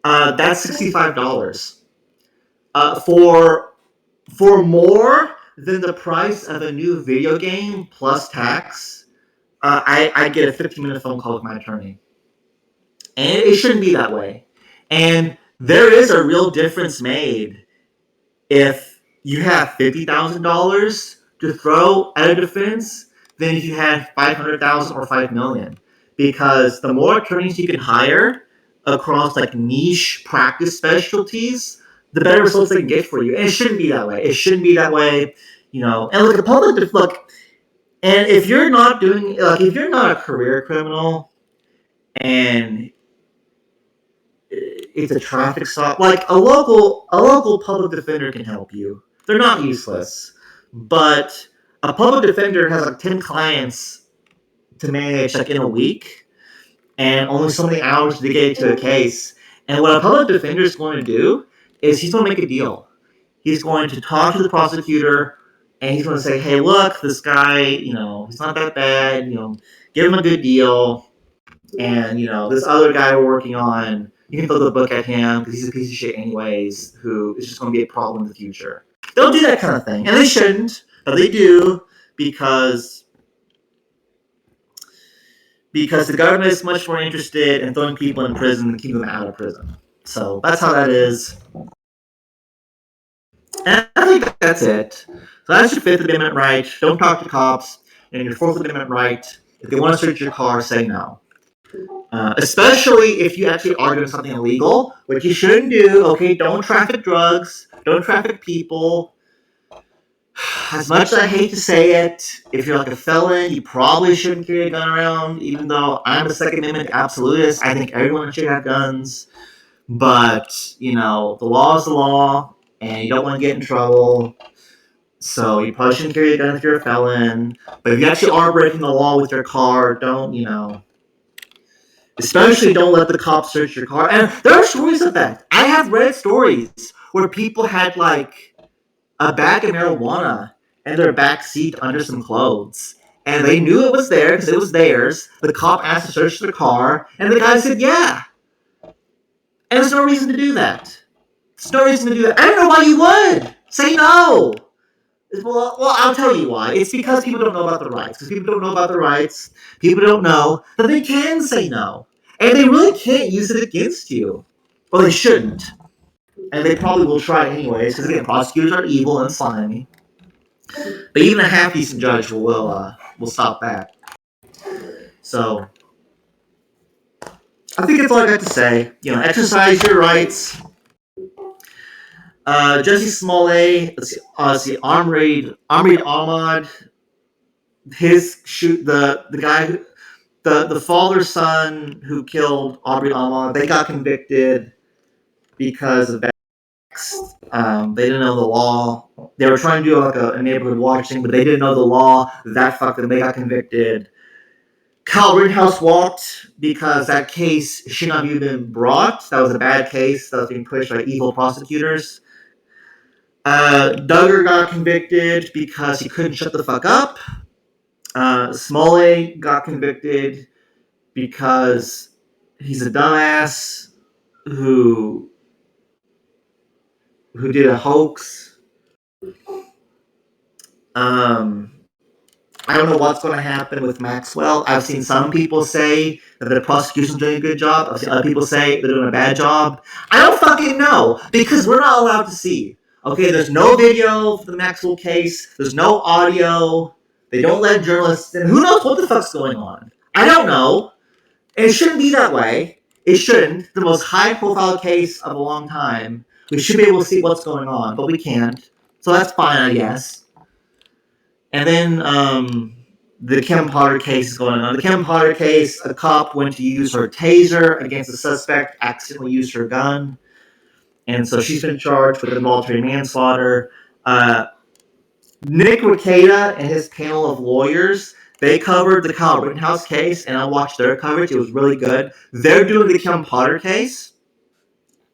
that's $65. For more than the price of a new video game plus tax, I get a 15-minute phone call with my attorney. And it shouldn't be that way. And there is a real difference made if you have $50,000 to throw at a defense than if you had $500,000 or $5 million. Because the more attorneys you can hire across niche practice specialties, the better results they can get for you. And it shouldn't be that way. It shouldn't be that way. And the public, and if you're not doing, if you're not a career criminal and it's a traffic stop, a local public defender can help you. They're not useless, but a public defender has 10 clients to manage in a week, and only so many hours to get to a case. And what a public defender is going to do is he's going to make a deal. He's going to talk to the prosecutor, and he's going to say, hey, look, this guy, he's not that bad, give him a good deal. And, this other guy we're working on, you can throw the book at him because he's a piece of shit anyways, who is just going to be a problem in the future. They'll do that kind of thing. And they shouldn't, but they do because the government is much more interested in throwing people in prison than keeping them out of prison. So that's how that is. And I think that's it. So that's your Fifth Amendment right. Don't talk to cops. And your Fourth Amendment right. If they want to search your car, say no. Especially if you actually are doing something illegal, which you shouldn't do. Okay, don't traffic drugs. Don't traffic people. As much as I hate to say it, if you're a felon, you probably shouldn't carry a gun around, even though I'm a Second Amendment absolutist. I think everyone should have guns. But, the law is the law, and you don't want to get in trouble. So you probably shouldn't carry a gun if you're a felon. But if you actually are breaking the law with your car, don't, especially don't let the cops search your car. And there are stories of that. I have read stories where people had, a bag of marijuana in their back seat under some clothes. And they knew it was there because it was theirs. The cop asked to search their car, and the guy said, yeah. And there's no reason to do that. There's no reason to do that. I don't know why you would. Say no. Well, I'll tell you why. It's because people don't know about the rights. Because people don't know about the rights. People don't know that they can say no. And they really can't use it against you. Well, they shouldn't. And they probably will try anyways, because again, prosecutors are evil and slimy. But even a half-decent judge will stop that. So, I think that's all I got to say. Exercise your rights. Jesse Smollett, let's see, Amrid Ahmad, the guy, the father son who killed Amrid Ahmad, they got convicted because of they didn't know the law. They were trying to do like a neighborhood watch thing, but they didn't know the law. That fucked them. They got convicted. Kyle Rittenhouse walked because that case should not have even been brought. That was a bad case that was being pushed by evil prosecutors. Duggar got convicted because he couldn't shut the fuck up. Smollett got convicted because he's a dumbass who did a hoax. I don't know what's going to happen with Maxwell. I've seen some people say that the prosecution's doing a good job. I've seen other people say they're doing a bad job. I don't fucking know, because we're not allowed to see. Okay, there's no video for the Maxwell case. There's no audio. They don't let journalists in. Who knows what the fuck's going on? I don't know. And it shouldn't be that way. It shouldn't. The most high-profile case of a long time. We should be able to see what's going on, but we can't. So that's fine, I guess. And then the Kim Potter case is going on. The Kim Potter case, a cop went to use her taser against a suspect, accidentally used her gun. And so she's been charged with involuntary manslaughter. Nick Rekieta and his panel of lawyers, they covered the Kyle Rittenhouse case, and I watched their coverage. It was really good. They're doing the Kim Potter case.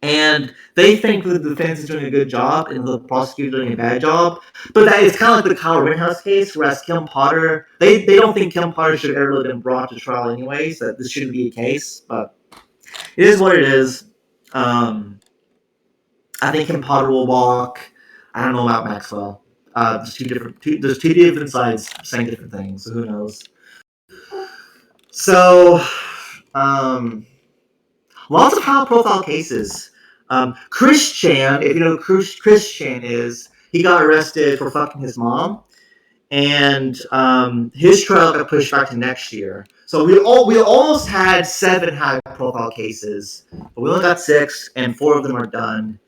And they think that the defense is doing a good job and the prosecutor doing a bad job. But that is kind of like the Kyle Rittenhouse case, whereas Kim Potter, they don't think Kim Potter should have ever really been brought to trial anyways, that this shouldn't be a case. But it is what it is. I think Kim Potter will walk. I don't know about Maxwell. There's two different sides saying different things, so who knows. So, lots of high-profile cases. Chris Chan, if you know who Chris Chan is, he got arrested for fucking his mom, and his trial got pushed back to next year. So we almost had 7 high-profile cases, but we only got 6, and 4 of them are done.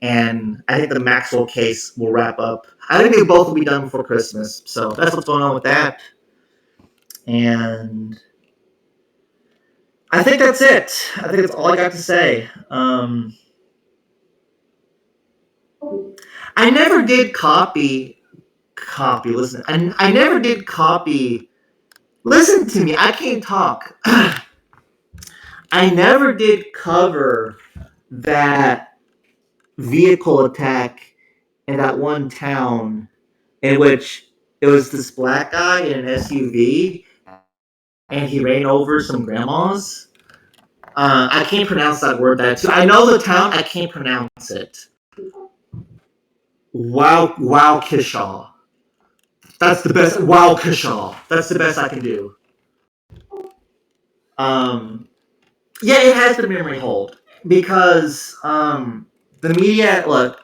And I think the Maxwell case will wrap up. I think they both will be done before Christmas. So that's what's going on with that. And I think that's it. I think that's all I got to say. I never did copy. Listen, I never did copy. Listen to me. I can't talk. I never did cover that vehicle attack in that one town in which it was this black guy in an SUV and he ran over some grandmas. I can't pronounce that word. I know the town. I can't pronounce it. Wow, Kishaw. That's the best. Wow, Kishaw. That's the best I can do. Yeah, it has been memory hold because the media. Look,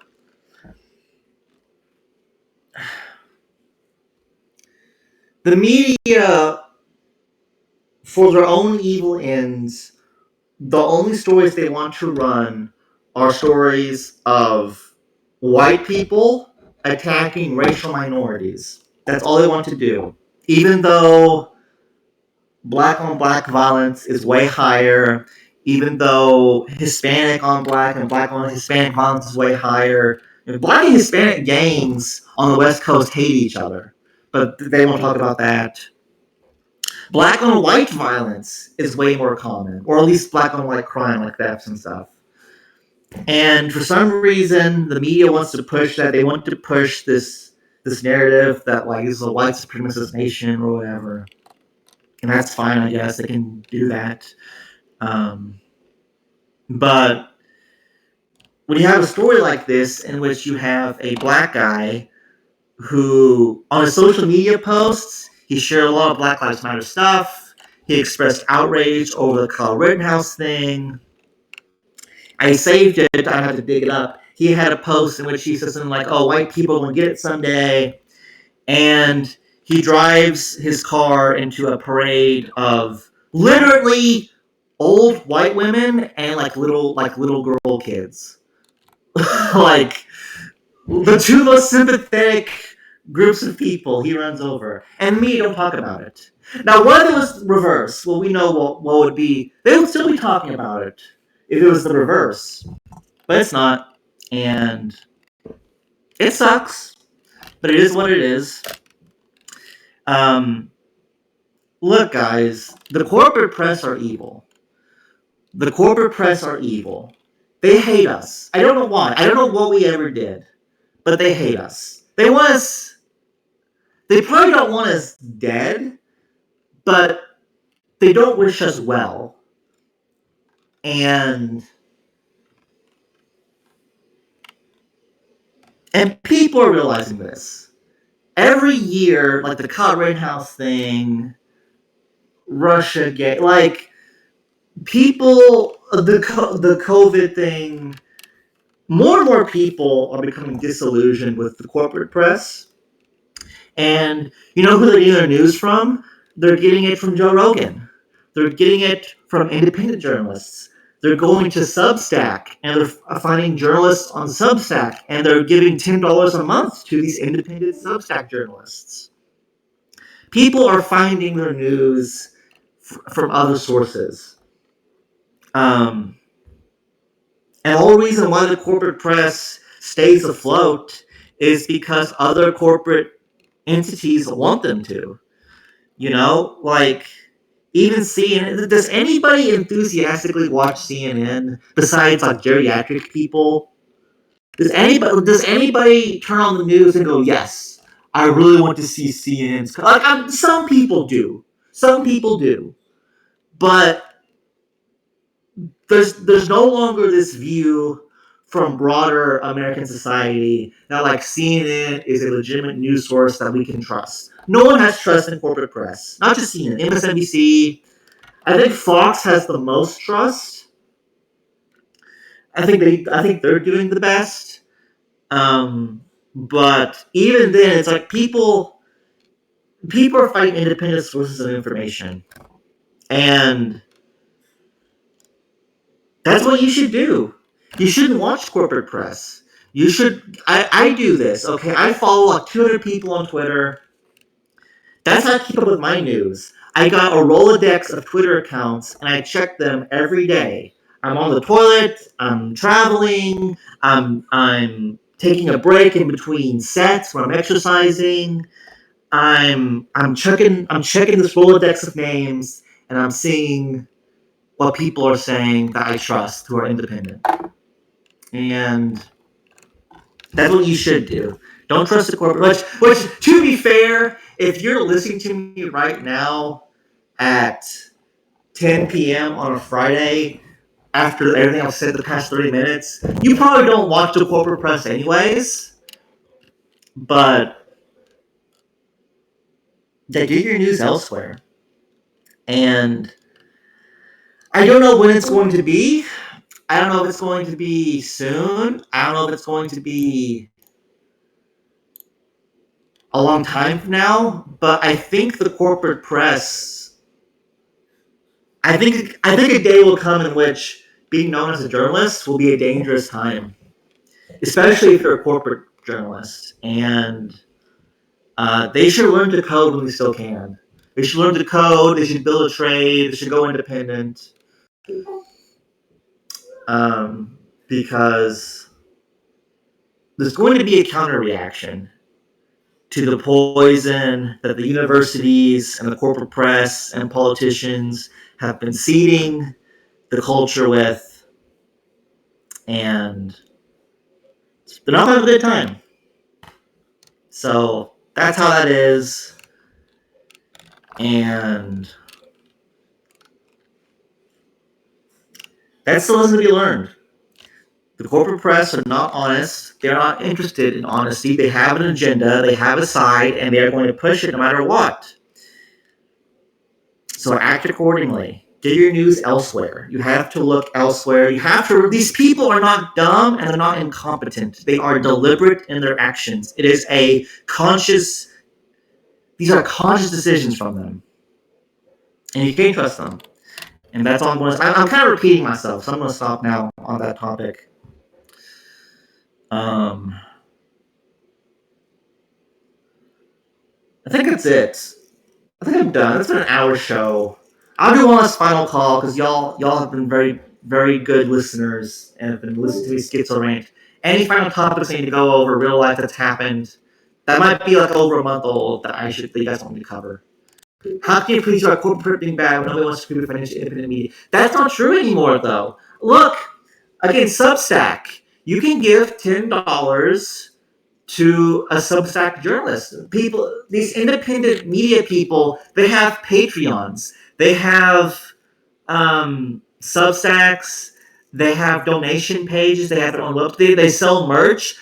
the media, for their own evil ends, the only stories they want to run are stories of white people attacking racial minorities. That's all they want to do. Even though black on black violence is way higher, even though Hispanic on black and black on Hispanic violence is way higher. Black and Hispanic gangs on the West Coast hate each other, but they won't talk about that. Black on white violence is way more common, or at least black on white crime like thefts and stuff. And for some reason, the media wants to push that. They want to push this narrative that like this is a white supremacist nation or whatever. And that's fine, I guess. They can do that. But when you have a story like this in which you have a black guy who, on his social media posts, he shared a lot of Black Lives Matter stuff. He expressed outrage over the Kyle Rittenhouse thing. I saved it. I had to dig it up. He had a post in which he says something like, "Oh, white people will get it someday," and he drives his car into a parade of literally old white women and like little girl kids, like the two most sympathetic groups of people he runs over, and me don't talk about it. Now, what if it was reverse? Well, we know what would be. They would still be talking about it if it was the reverse, but it's not, and it sucks. But it is what it is. Look, guys, the corporate press are evil. The corporate press are evil. They hate us. I don't know why. I don't know what we ever did, but they hate us. They want us. They probably don't want us dead, but they don't wish us well. And people are realizing this. Every year, like the Kyle Rittenhouse thing, Russia gate, like people, the COVID thing, more and more people are becoming disillusioned with the corporate press. And you know who they're getting their news from? They're getting it from Joe Rogan. They're getting it from independent journalists. They're going to Substack and they're finding journalists on Substack and they're giving $10 a month to these independent Substack journalists. People are finding their news from other sources. And the whole reason why the corporate press stays afloat is because other corporate entities want them to. You know, like even CNN. Does anybody enthusiastically watch CNN besides like geriatric people? Does anybody turn on the news and go, "Yes, I really want to see CNN's"? Like, some people do. Some people do, but there's no longer this view from broader American society that like CNN is a legitimate news source that we can trust. No one has trust in corporate press. Not just CNN, MSNBC. I think Fox has the most trust. I think they're doing the best. But even then, it's like people are fighting independent sources of information, and that's what you should do. You shouldn't watch corporate press. You should. I do this. Okay, I follow like 200 people on Twitter. That's how I keep up with my news. I got a Rolodex of Twitter accounts, and I check them every day. I'm on the toilet. I'm traveling. I'm taking a break in between sets when I'm exercising. I'm checking this Rolodex of names, and I'm seeing what people are saying that I trust who are independent. And that's what you should do. Don't trust the corporate. Which, to be fair, if you're listening to me right now at 10 p.m. on a Friday, after everything I've said the past 30 minutes, you probably don't watch the corporate press anyways. But they do your news elsewhere. And I don't know when it's going to be. I don't know if it's going to be soon. I don't know if it's going to be a long time from now. But I think the corporate press. I think a day will come in which being known as a journalist will be a dangerous time, especially if you're a corporate journalist. And they should learn to code when they still can. They should learn to code. They should build a trade. They should go independent. Because there's going to be a counter reaction to the poison that the universities and the corporate press and politicians have been seeding the culture with, and they're not having a good time. So that's how that is, and That's the lesson to be learned. The corporate press are not honest. They're not interested in honesty. They have an agenda. They have a side, and they are going to push it no matter what. So act accordingly. Get your news elsewhere. You have to look elsewhere. These people are not dumb and they're not incompetent. They are deliberate in their actions. These are conscious decisions from them. And you can't trust them. And that's all I'm going to say. I'm kind of repeating myself, so I'm going to stop now on that topic. I think that's it. I think I'm done. It's been an hour show. I'll do one last final call because y'all have been very, very good listeners and have been listening to me schizo rant. Any final topics I need to go over, real life that's happened, that might be like over a month old that you guys want me to cover. How can you please about corporate being bad when nobody wants to be financially independent media? That's not true anymore, though. Look, again, Substack. You can give $10 to a Substack journalist. These independent media people, they have Patreons. They have Substacks. They have donation pages. They have their own website. They sell merch.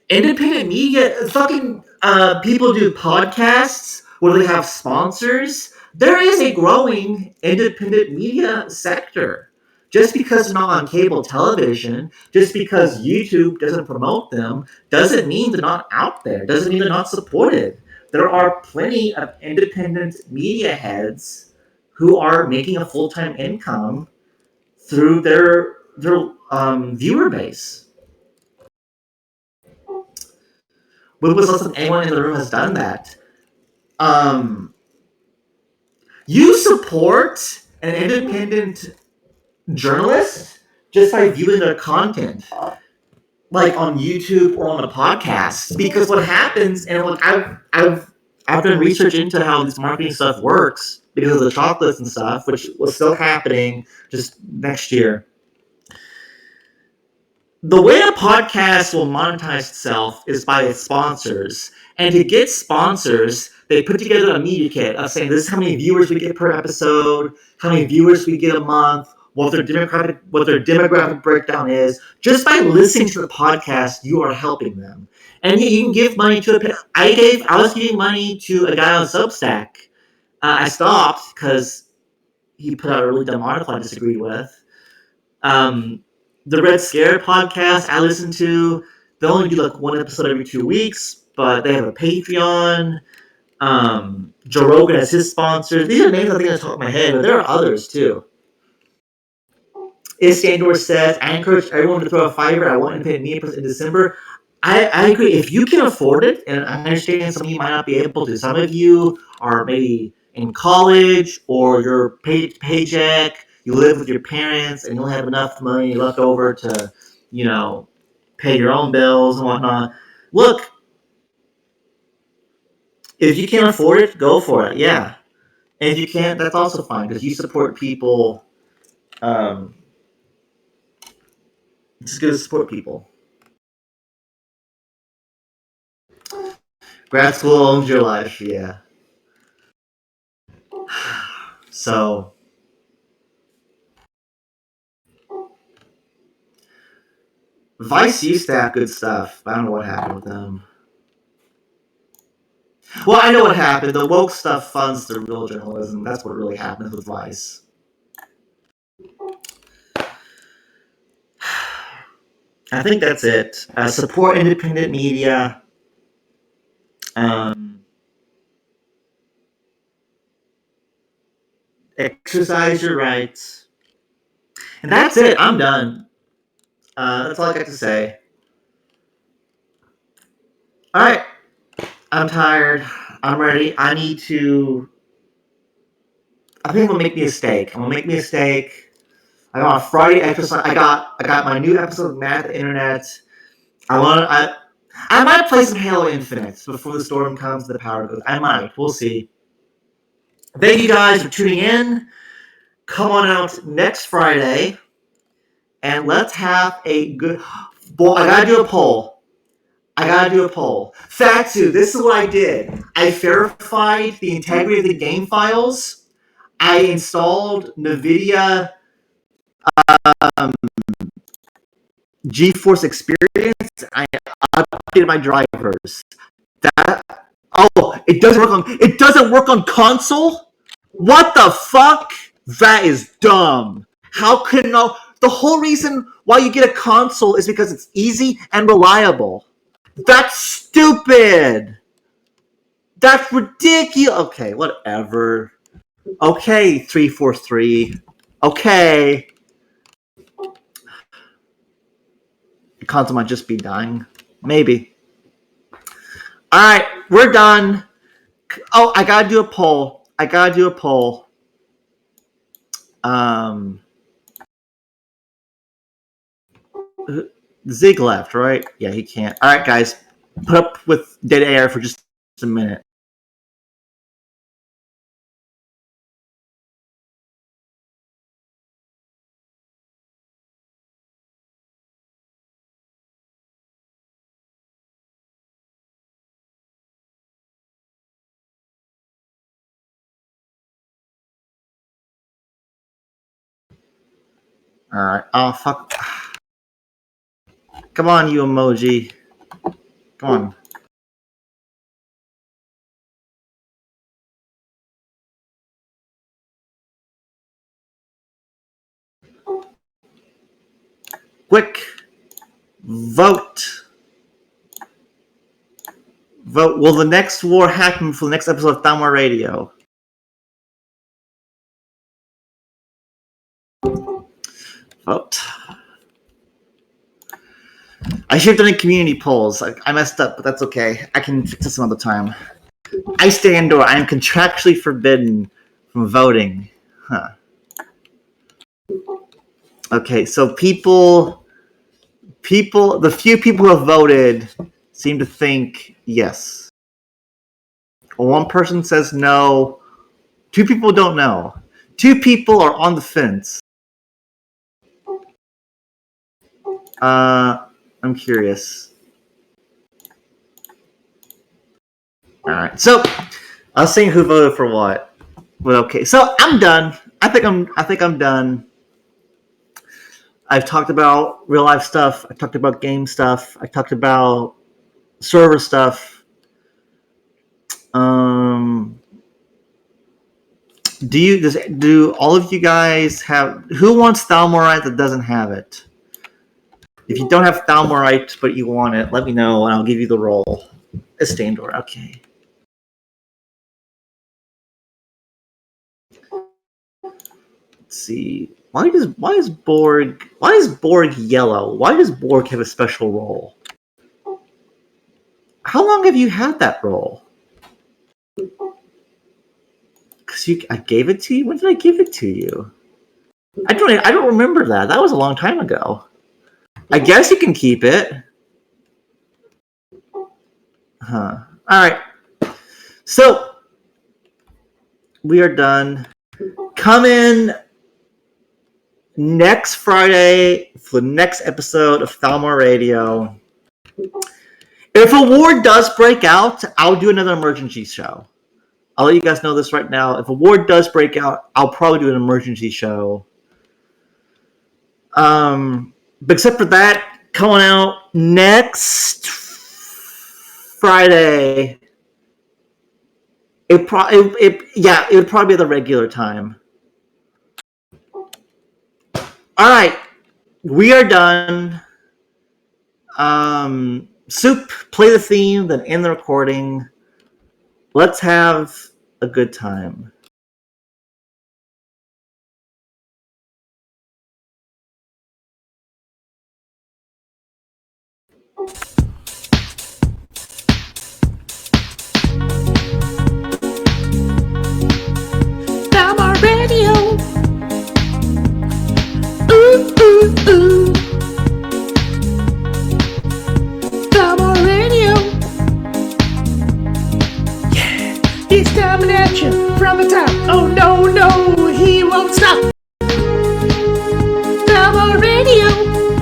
Independent media, fucking people do podcasts where they have sponsors. There is a growing independent media sector. Just because they're not on cable television, just because YouTube doesn't promote them, doesn't mean they're not out there. Doesn't mean they're not supported. There are plenty of independent media heads who are making a full-time income through their viewer base. When was the last time anyone in the room has done that? You support an independent journalist just by viewing their content, like on YouTube or on a podcast. Because what happens, and like I've done research into how this marketing stuff works because of the chocolates and stuff, which was still happening just next year. The way a podcast will monetize itself is by its sponsors. And to get sponsors, they put together a media kit of saying this is how many viewers we get per episode, how many viewers we get a month, what their demographic breakdown is. Just by listening to the podcast, you are helping them. And you can give money to I was giving money to a guy on Substack. I stopped because he put out a really dumb article I disagreed with. The Red Scare podcast I listen to, they only do like one episode every 2 weeks, but they have a Patreon. Joe Rogan has his sponsors. These are names I think on the top of my head, but there are others too. Istandor says, I encourage everyone to throw a fiver. I want independent media in December. I agree. If you can afford it, and I understand some of you might not be able to. Some of you are maybe in college or your paycheck. You live with your parents and you don't have enough money left over to, pay your own bills and whatnot. Look, if you can't afford it, go for it. Yeah. And if you can't, that's also fine because you support people. It's good to support people. Grad school owns your life, yeah. So, Vice used to have good stuff. I don't know what happened with them. Well, I know what happened. The woke stuff funds the real journalism. That's what really happened with Vice. I think that's it. Support independent media. Exercise your rights. And that's it. I'm done. That's all I got to say. All right. I'm tired. I'm ready. I think I'm gonna make me a steak. I got a Friday exercise. I got my new episode of Math Internet. I might play some Halo Infinite before the storm comes and the power goes. I might. We'll see. Thank you guys for tuning in. Come on out next Friday, and let's have a good. Well, I gotta do a poll. Fatsu, this is what I did. I verified the integrity of the game files. I installed NVIDIA GeForce Experience. I updated my drivers. It doesn't work on console? What the fuck? That is dumb. How can no? The whole reason why you get a console is because it's easy and reliable. That's stupid. That's ridiculous. Okay, whatever. Okay, 343. Okay. The console might just be dying. Maybe. Alright, we're done. Oh, I gotta do a poll. Zig left, right? Yeah, he can't. Alright, guys. Put up with dead air for just a minute. Alright. Oh, fuck. Come on, you emoji. Come on. Quick. Vote. Will the next war happen for the next episode of Thalmor Radio? Vote. I should have done community polls. I messed up, but that's okay. I can fix this another time. I stand or I am contractually forbidden from voting. Huh. Okay, so the few people who have voted seem to think yes. One person says no. 2 people don't know. 2 people are on the fence. I'm curious. Alright, so I was saying who voted for what. But okay, so I'm done. I think I'm done. I've talked about real life stuff. I talked about game stuff. I talked about server stuff. Do all of you guys have? Who wants Thalmorite that doesn't have it? If you don't have Thalmorite but you want it, let me know and I'll give you the role. It's Standor, okay. Let's see. Why is Borg yellow? Why does Borg have a special role? How long have you had that role? Because I gave it to you? When did I give it to you? I don't remember that. That was a long time ago. I guess you can keep it. Huh. Alright. So, we are done. Come in next Friday for the next episode of Thalmor Radio. If a war does break out, I'll do another emergency show. I'll let you guys know this right now. If a war does break out, I'll probably do an emergency show. But except for that, coming out next Friday. It would probably be the regular time. Alright. We are done. Soup, play the theme, then end the recording. Let's have a good time. Thalmor Radio. Ooh, ooh, ooh. Thalmor Radio. Yeah, he's coming at you from the top. Oh no, no, he won't stop. Thalmor Radio.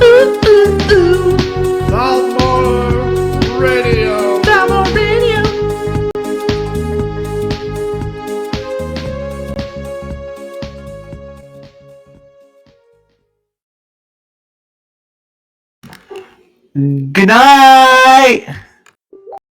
Ooh, ooh, ooh. Thalmor Radio. Thalmor Radio. Good night.